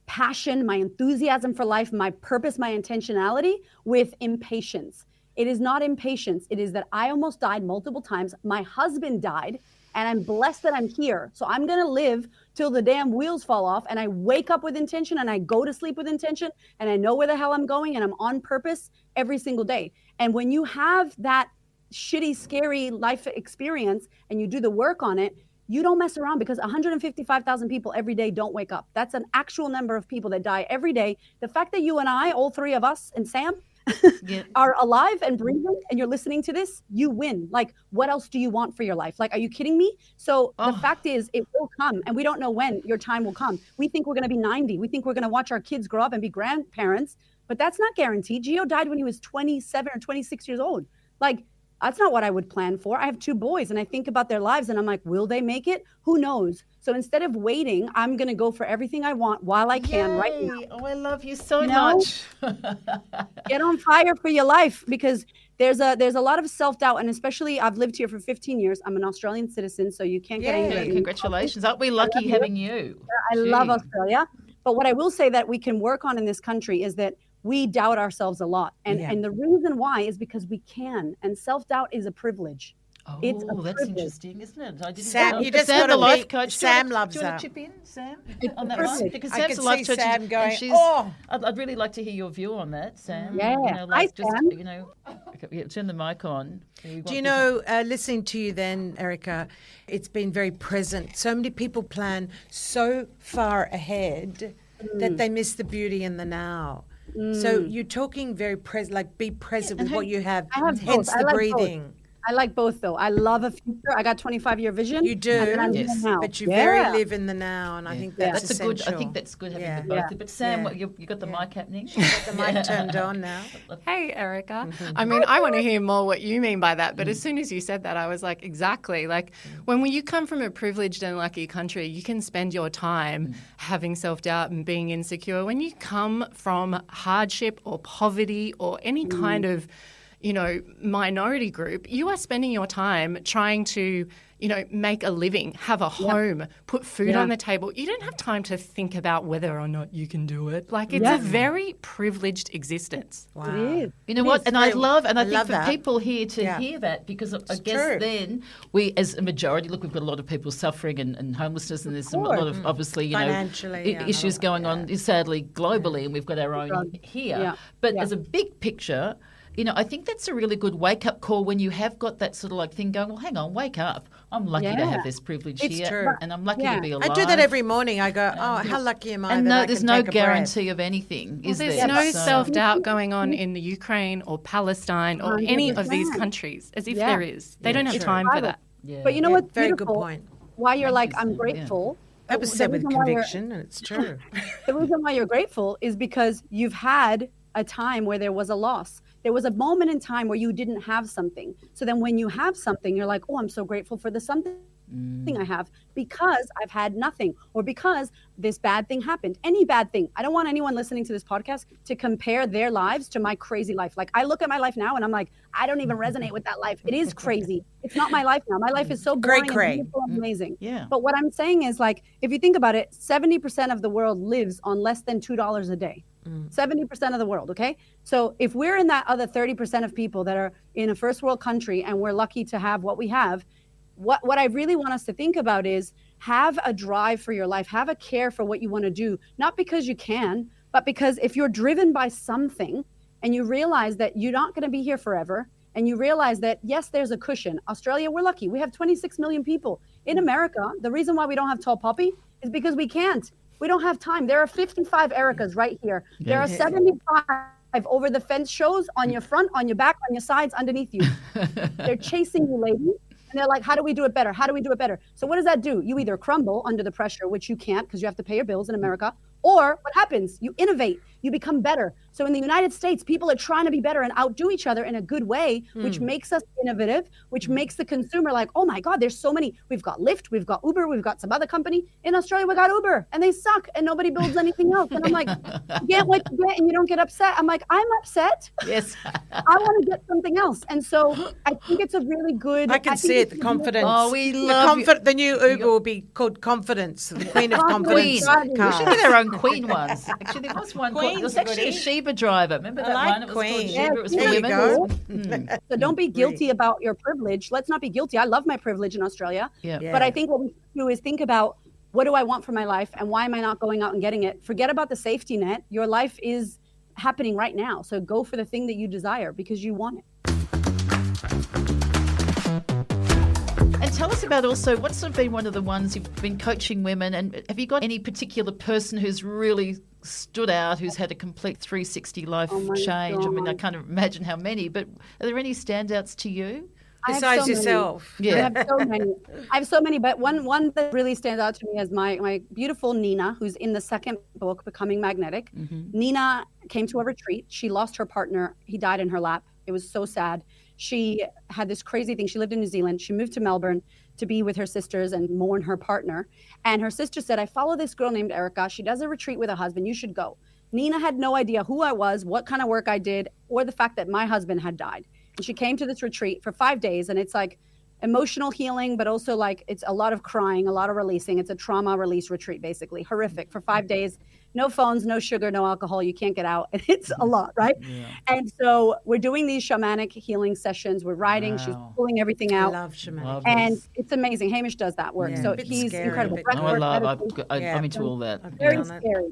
passion, my enthusiasm for life, my purpose, my intentionality with impatience. It is not impatience. It is that I almost died multiple times. My husband died, and I'm blessed that I'm here. So I'm going to live till the damn wheels fall off, and I wake up with intention, and I go to sleep with intention, and I know where the hell I'm going, and I'm on purpose every single day. And when you have that shitty, scary life experience and you do the work on it, you don't mess around, because 155,000 people every day don't wake up. That's an actual number of people that die every day. The fact that you and I, all three of us, and Sam, are alive and breathing, and you're listening to this, you win. Like, what else do you want for your life? Like, are you kidding me? So the fact is, it will come, and we don't know when your time will come. We think we're going to be 90. We think we're going to watch our kids grow up and be grandparents, but that's not guaranteed. Gio died when he was 27 or 26 years old. Like, that's not what I would plan for. I have 2 boys, and I think about their lives, and I'm like, will they make it? Who knows? So instead of waiting, I'm going to go for everything I want while I can right now. Oh, I love you so much. Get on fire for your life, because there's a lot of self-doubt, and especially I've lived here for 15 years. I'm an Australian citizen, so you can't get angry at me. Congratulations. Aren't we lucky having you? I love Australia. But what I will say that we can work on in this country is that we doubt ourselves a lot. And the reason why is because we can. And self-doubt is a privilege. Oh, it's a that's privilege. interesting, isn't it? I didn't Sam, know. you just Sam, got the to life be- coach. Sam do loves you want that. to chip in, Sam, It's on that privilege. one? Because I Sam's could a life see coach, Sam and going, she's. "Oh." I'd really like to hear your view on that, Sam. Yeah. Hi, Sam. Turn the mic on. Do you know, listening to you then, Erika, it's been very present. So many people plan so far ahead that they miss the beauty in the now. So you're talking very present, like be present with what you have, I have hence both. I the like breathing. I like both though. I love a future. I got 25-year vision. You do, and then I'm here Yes. now. but you Yeah. very live in the now, and I think that's a good. essential. I think that's good having Yeah. the both. Yeah. But Sam, Yeah. what, you got the mic happening? The mic turned on now. Hey, Erica. I mean, I want to hear more what you mean by that. But as soon as you said that, I was like, exactly. Like when you come from a privileged and lucky country, you can spend your time having self-doubt and being insecure. When you come from hardship or poverty or any kind of, minority group, you are spending your time trying to, make a living, have a home, put food on the table. You don't have time to think about whether or not you can do it. Like it's a very privileged existence. Wow. It is. You know what? And I think love for that. people here to Yeah. hear that, because I guess true. then we, as a majority, look, we've got a lot of people suffering and homelessness, and there's a lot of obviously, Financially, yeah, issues a lot, going on, sadly, globally, and we've got our own here. Yeah. But Yeah. as a big picture, I think that's a really good wake-up call when you have got that sort of like thing going, well, hang on, wake up. I'm lucky to Yeah. have this privilege It's here, true. and I'm lucky Yeah. to be alive. I do that every morning. I go, oh, how lucky am I And that I there's can no take a breath. guarantee of anything, is There's there? no So- self-doubt going on in the Ukraine or Palestine or any of these 100%. countries, as if Yeah. there is. They don't have true. time for that. Yeah. But you know Yeah, what's very beautiful? good point. Why you're like, Thank I'm you, Sam. Yeah. grateful. That was The said with reason why you're- conviction, and it's true. The reason why you're grateful is because you've had a time where there was a loss. There was a moment in time where you didn't have something. So then when you have something, you're like, oh, I'm so grateful for the something I have because I've had nothing, or because this bad thing happened. Any bad thing. I don't want anyone listening to this podcast to compare their lives to my crazy life. Like I look at my life now and I'm like, I don't even resonate with that life. It is crazy. It's not my life now. My life is so boring and Cray. beautiful and amazing. Yeah. But what I'm saying is, like, if you think about it, 70% of the world lives on less than $2 a day. 70% of the world, okay? So if we're in that other 30% of people that are in a first world country and we're lucky to have what we have, what I really want us to think about is have a drive for your life, have a care for what you want to do, not because you can, but because if you're driven by something and you realize that you're not going to be here forever, and you realize that, yes, there's a cushion. Australia, we're lucky. We have 26 million people. In America, the reason why we don't have tall poppy is because we can't. We don't have time. There are 55 Ericas right here. There are 75 over the fence shows on your front, on your back, on your sides, underneath you. They're chasing you, lady. And they're like, how do we do it better? How do we do it better? So what does that do? You either crumble under the pressure, which you can't because you have to pay your bills in America, or what happens? You innovate, you become better. So in the United States, people are trying to be better and outdo each other in a good way, which makes us innovative, which makes the consumer like, oh my God, there's so many. We've got Lyft, we've got Uber, we've got some other company. In Australia, we got Uber and they suck and nobody builds anything else. And I'm like, you get what you get and you don't get upset. I'm like, I'm upset. Yes. I want to get something else. And so I think it's a really good. I can think see it, it's the a really- confidence. Oh, we love The new Uber will be called Confidence, the Queen of Queen. Confidence We car. should get our own Queen ones. Actually, there was one. Queen's It was a actually a goodie. Sheba driver. Remember that like one? It was Queen. called Sheba. It was for There you women. go. So don't be guilty about your privilege. Let's not be guilty. I love my privilege in Australia. Yeah. Yeah. But I think what we do is think about, what do I want for my life and why am I not going out and getting it? Forget about the safety net. Your life is happening right now. So go for the thing that you desire because you want it. And tell us about also what's sort of been one of the ones you've been coaching women, and have you got any particular person who's really stood out, who's had a complete 360 life Oh my change? I mean, I God. can't imagine how many, but are there any standouts to you? I have Besides so many. yourself. Yeah. I have so many. I have so many, but one that really stands out to me is my beautiful Nina, who's in the second book, Becoming Magnetic. Nina came to a retreat. She lost her partner. He died in her lap. It was so sad. She had this crazy thing. She lived in New Zealand. She moved to Melbourne to be with her sisters and mourn her partner. And her sister said, I follow this girl named Erika. She does a retreat with her husband. You should go. Nina had no idea who I was, what kind of work I did, or the fact that my husband had died. And she came to this retreat for 5 days, and it's like emotional healing, but also like it's a lot of crying, a lot of releasing. It's a trauma release retreat, basically. Horrific for 5 days. No phones, no sugar, no alcohol. You can't get out. It's a lot, right? And so we're doing these shamanic healing sessions. We're writing. She's Wow. pulling everything I out. love shamanic. Love And this. it's amazing. Hamish does that work. Yeah. So A bit he's scary, incredible. but- Oh, I love. Meditation. I'm into all that. Very on it. scary.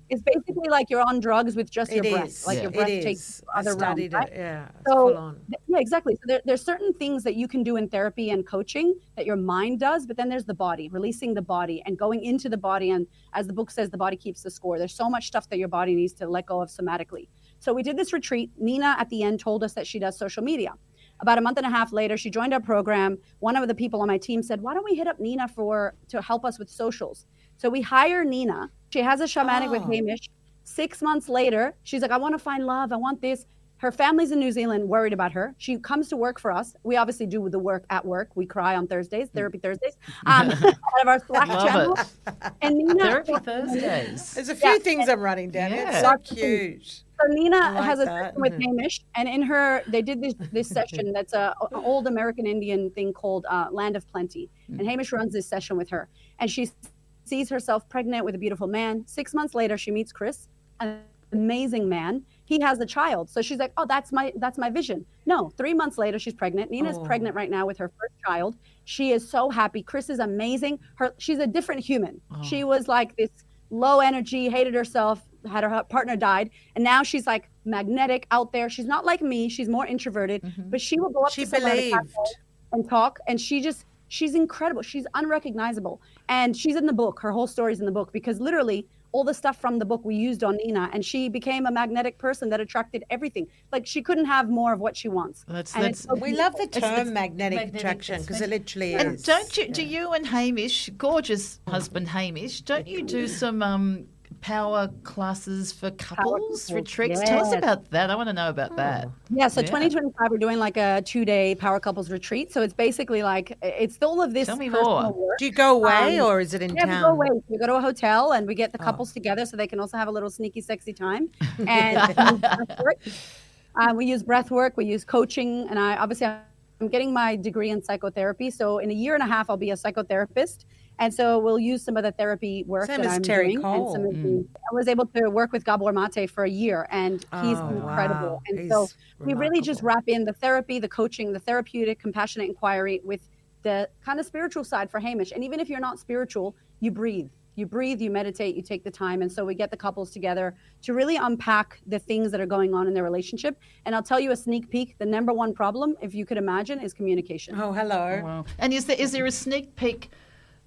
It's basically like you're on drugs with just your It breath. is. Like Yeah. your breath It takes is. you I to other realms, studied right? it. Yeah. It's So, full on. yeah, exactly. So there's certain things that you can do in therapy and coaching that your mind does, but then there's the body, releasing the body and going into the body. And as the book says, the body keeps the score. There's so much stuff that your body needs to let go of somatically. So we did this retreat. Nina at the end told us that she does social media. About a month and a half later, she joined our program. One of the people on my team said, why don't we hit up Nina to help us with socials? So we hire Nina. She has a shamanic with Hamish. 6 months later, she's like, I want to find love. I want this. Her family's in New Zealand, worried about her. She comes to work for us. We obviously do the work at work. We cry on Thursdays, Therapy Thursdays, out of our Slack channel. And Nina, Therapy Thursdays. There's a few things I'm running down. Yeah. It's so cute. So Nina like has a that. session with Hamish, and in they did this session that's an old American Indian thing called Land of Plenty. And Hamish runs this session with her. And she sees herself pregnant with a beautiful man. 6 months later, she meets Chris, an amazing man. He has a child. So she's like, oh, that's my vision. No, 3 months later, she's pregnant. Nina's pregnant right now with her first child. She is so happy. Chris is amazing. She's a different human. She was like this low energy, hated herself, had her partner died. And now she's like magnetic out there. She's not like me. She's more introverted, but she will go up to someone at a cafe and talk. And she's incredible. She's unrecognizable. And she's in the book. Her whole story's in the book because literally all the stuff from the book we used on Nina, and she became a magnetic person that attracted everything. Like she couldn't have more of what she wants. We love the term magnetic attraction because it literally is. And don't you, do you and Hamish, gorgeous husband Hamish, don't you do some power classes for couples, retreats? Tell us about that. I want to know about that. Yeah, so 2025, we're doing like a 2-day power couples retreat. So it's basically like, it's all of this. Tell me personal more. work. Do you go away or is it in Yeah, town? we go away. We go to a hotel and we get the couples together so they can also have a little sneaky, sexy time. And we use breath work, we use coaching, and I'm getting my degree in psychotherapy. So in a year and a half, I'll be a psychotherapist. And so we'll use some of the therapy work Same that as I'm Terry doing. Cole. And I was able to work with Gabor Mate for a year, and he's incredible. wow. And He's so we really just remarkable. wrap in the therapy, the coaching, the therapeutic, compassionate inquiry with the kind of spiritual side for Hamish. And even if you're not spiritual, you breathe. You breathe, you meditate, you take the time. And so we get the couples together to really unpack the things that are going on in their relationship. And I'll tell you a sneak peek. The number one problem, if you could imagine, is communication. Oh, hello. Wow. And is there a sneak peek,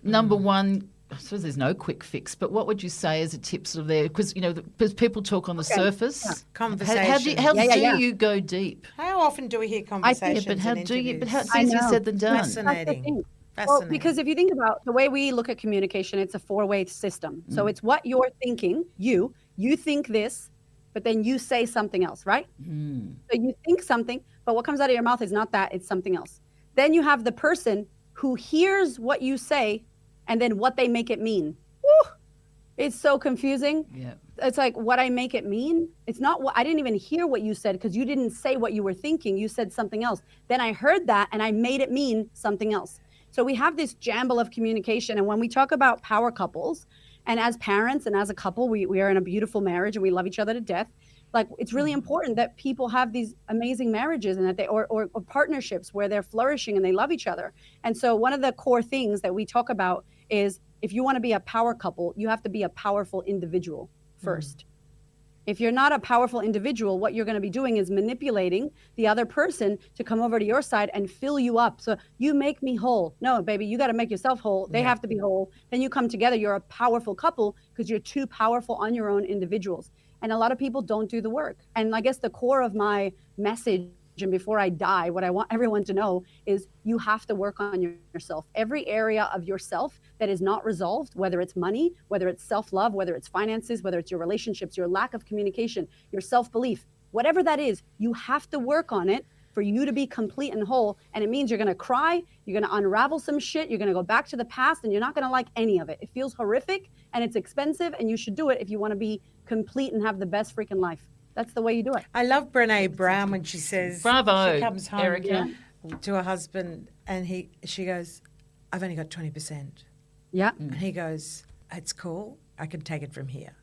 number one? I suppose there's no quick fix, but what would you say as a tip sort of there? Because, because people talk on the surface. Conversation. How do you go deep? How often do we hear conversations But how and do you? But how interviews? it's easier said than done. That's the Fascinating. thing. Well, Fascinating. because if you think about the way we look at communication, it's a 4-way system. So it's what you're thinking. You think this, but then you say something else, right? So you think something, but what comes out of your mouth is not that, it's something else. Then you have the person who hears what you say and then what they make it mean. Woo! It's so confusing. Yeah. It's like what I make it mean. It's not what I didn't even hear what you said because you didn't say what you were thinking. You said something else. Then I heard that and I made it mean something else. So we have this jumble of communication. And when we talk about power couples, and as parents and as a couple, we are in a beautiful marriage and we love each other to death. Like it's really important that people have these amazing marriages and that they or partnerships where they're flourishing and they love each other. And so one of the core things that we talk about is if you want to be a power couple, you have to be a powerful individual first. If you're not a powerful individual, what you're going to be doing is manipulating the other person to come over to your side and fill you up. So you make me whole. No, baby, you got to make yourself whole. They have to be whole. Then you come together. You're a powerful couple because you're too powerful on your own individuals. And a lot of people don't do the work. And I guess the core of my message, and before I die, what I want everyone to know is you have to work on yourself. Every area of yourself that is not resolved, whether it's money, whether it's self-love, whether it's finances, whether it's your relationships, your lack of communication, your self-belief, whatever that is, you have to work on it for you to be complete and whole. And it means you're going to cry, you're going to unravel some shit, you're going to go back to the past, and you're not going to like any of it. It feels horrific and it's expensive, and you should do it if you want to be complete and have the best freaking life. That's the way you do it. I love Brene Brown when she says, Bravo, she comes home Erika. to her husband and she goes, I've only got 20%. Yeah. And he goes, it's cool. I can take it from here.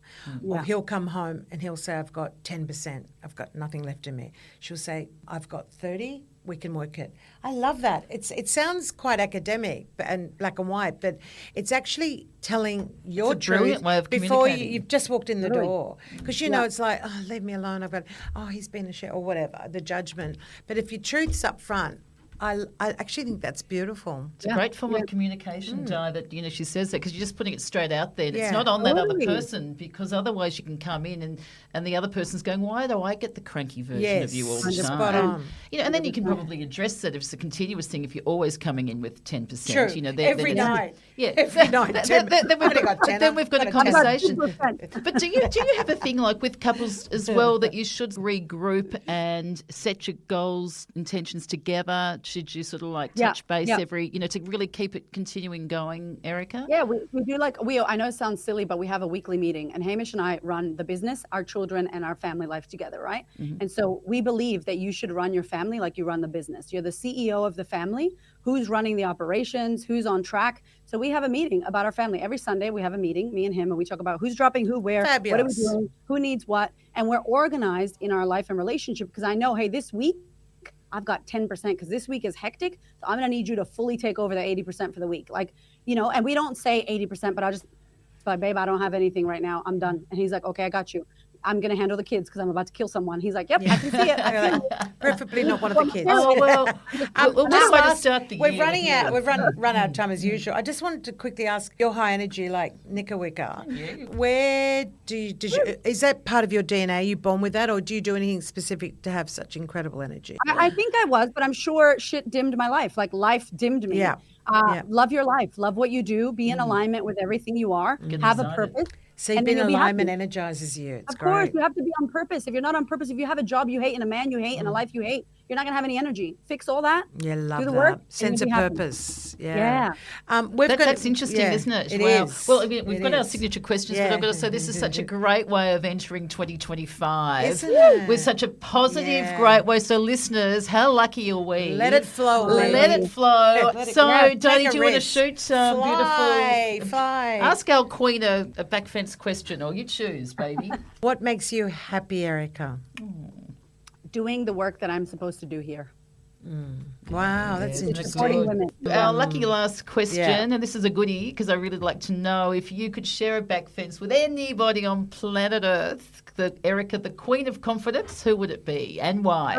Yeah. Or he'll come home and he'll say, I've got 10%. I've got nothing left in me. She'll say, I've got 30. We can work it. I love that. It sounds quite academic and black and white, but it's actually telling your It's a brilliant truth way of before communicating. you've just walked in the Really? door. Because, know, it's like, leave me alone. I've got, he's been a shit or whatever, the judgment. But if your truth's up front, I actually think that's beautiful. It's a great form of communication, Di, that, she says that because you're just putting it straight out there. And Yeah. it's not on that other Totally. person, because otherwise you can come in and the other person's going, why do I get the cranky version Yes, of you all the time? spot on. And then you can probably address that if it's a continuous thing. If you're always coming in with 10%, True. then Every night. Yeah, Every night. Then we've Only got 10. then we've got a Got a 10. conversation. 2%. But do you have a thing like with couples as well that you should regroup and set your goals, intentions together? Should you sort of like touch base every, to really keep it continuing going, Erika? Yeah, we do I know it sounds silly, but we have a weekly meeting, and Hamish and I run the business, our children, and our family life together, right? Mm-hmm. And so we believe that you should run your family like you run the business. You're the CEO of the family. Who's running the operations? Who's on track? So we have a meeting about our family. Every Sunday we have a meeting, me and him, and we talk about who's dropping who where, Fabulous. what are we doing, who needs what, and we're organized in our life and relationship because I know, hey, this week I've got 10% because this week is hectic. So I'm going to need you to fully take over the 80% for the week. And we don't say 80%, but I'll just like, babe, I don't have anything right now. I'm done. And he's like, okay, I got you. I'm going to handle the kids because I'm about to kill someone. He's like, yep, I can see it. Preferably not one of the kids. Oh, well, we'll just way to start the We're year. running out. We've run out of time as usual. I just wanted to quickly ask, your high energy, like Nicola, where did you? Is that part of your DNA? Are you born with that, or do you do anything specific to have such incredible energy? I think I was, but I'm sure shit dimmed my life. Like life dimmed me. Yeah. Love your life. Love what you do. Be in alignment with everything you are. Have a excited. purpose. So and being then in you'll be alignment happy. energizes you. It's Of course, great. you have to be on purpose. If you're not on purpose, if you have a job you hate and a man you hate and a life you hate, you're not going to have any energy. Fix all that. Yeah, love do the that. work. and Sense you'll of be happy. purpose. Yeah. That's interesting, isn't it? It Wow. is. Well, I mean, we've It got our is. signature questions, Yeah. but I've got to say this is such a great way of entering 2025. Isn't it? With such a positive, Yeah. great way. So, listeners, how lucky are we? Let it flow. Let it flow. Let it So, go. Donnie, Take do a you want to risk. shoot beautiful? Fly. Ask our queen a back fence question, or you choose, baby. What makes you happy, Erika? Doing the work that I'm supposed to do here. Wow, that's interesting. Supporting women. Our lucky last question, Yeah. and this is a goodie because I really like to know if you could share a back fence with anybody on planet Earth, Erika, the Queen of Confidence, who would it be and why?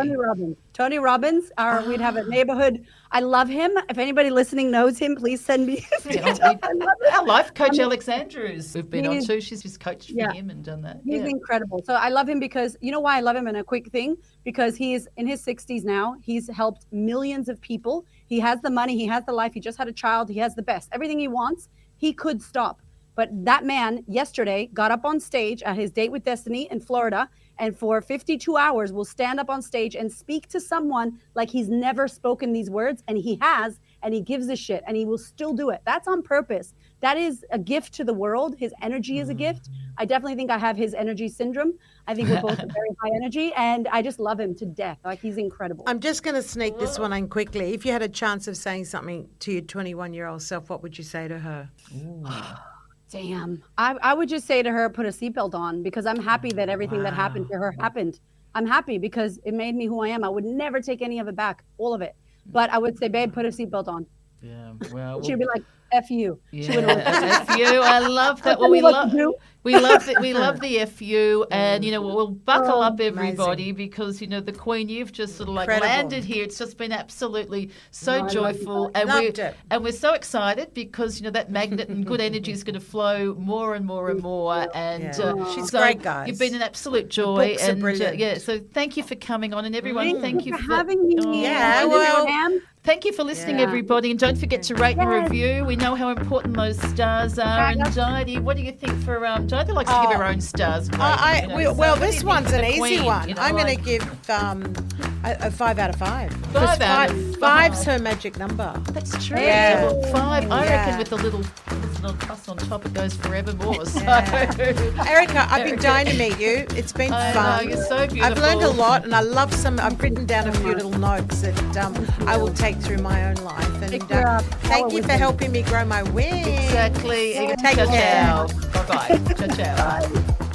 Tony Robbins. We'd have a neighborhood. I love him. If anybody listening knows him, please send me his Yeah, details. I love him. our life coach, Alex Andrews, we've been on He's- too. She's just coached for Yeah. him and done that. He's Yeah. incredible. So I love him because, you know why I love him in a quick thing? Because he's in his 60s now. He's helped millions of people. He has the money. He has the life. He just had a child. He has the best. Everything he wants, he could stop. But that man yesterday got up on stage at his Date with Destiny in Florida, and for 52 hours will stand up on stage and speak to someone like he's never spoken these words, and he has, and he gives a shit, and he will still do it. That's on purpose. That is a gift to the world. His energy is a gift. I definitely think I have his energy syndrome. I think we're both very high energy, and I just love him to death. Like, he's incredible. I'm just going to sneak this one in quickly. If you had a chance of saying something to your 21-year-old self, what would you say to her? Damn. I would just say to her, put a seatbelt on, because I'm happy that everything that happened to her happened. I'm happy because it made me who I am. I would never take any of it back, all of it. But I would say, babe, put a seatbelt on. Yeah, well, She'd be like, F you. She would yeah, F you. I love that. Well, Tell me what to do. we love the FU, and we'll buckle up everybody amazing. because the Queen, you've just sort of like Incredible. landed here. It's just been absolutely so I joyful, loved and Loved it. we're so excited because that magnet and good energy is going to flow more and more and more. And Yeah. She's so great, guys. You've been an absolute joy, books are and brilliant. yeah. So thank you for coming on, and everyone, thank you for having me. Oh, Yeah, Thank well- you, Pam. Thank you for listening, Yeah. everybody, and don't forget to rate and review. We know how important those stars are. And Didi, what do you think for Didi likes to give her own stars? Great, so what do you this think one's for an the easy Queen? one. I'm going to like- give a 5 out of 5. 5 Because out of 5. Five's her magic number. That's true. Yeah. Well, 5. I Yeah. reckon with a little plus on top, it goes forevermore. So. Erica, I've been dying to meet you. It's been I fun. know, you're so beautiful. I've learned a lot, and I love I've written down a few little notes that I will take through my own life. And Take care of thank power you for wisdom. helping me grow my wings. Exactly. Take Ciao, care. ciao. Bye-bye. Ciao, ciao.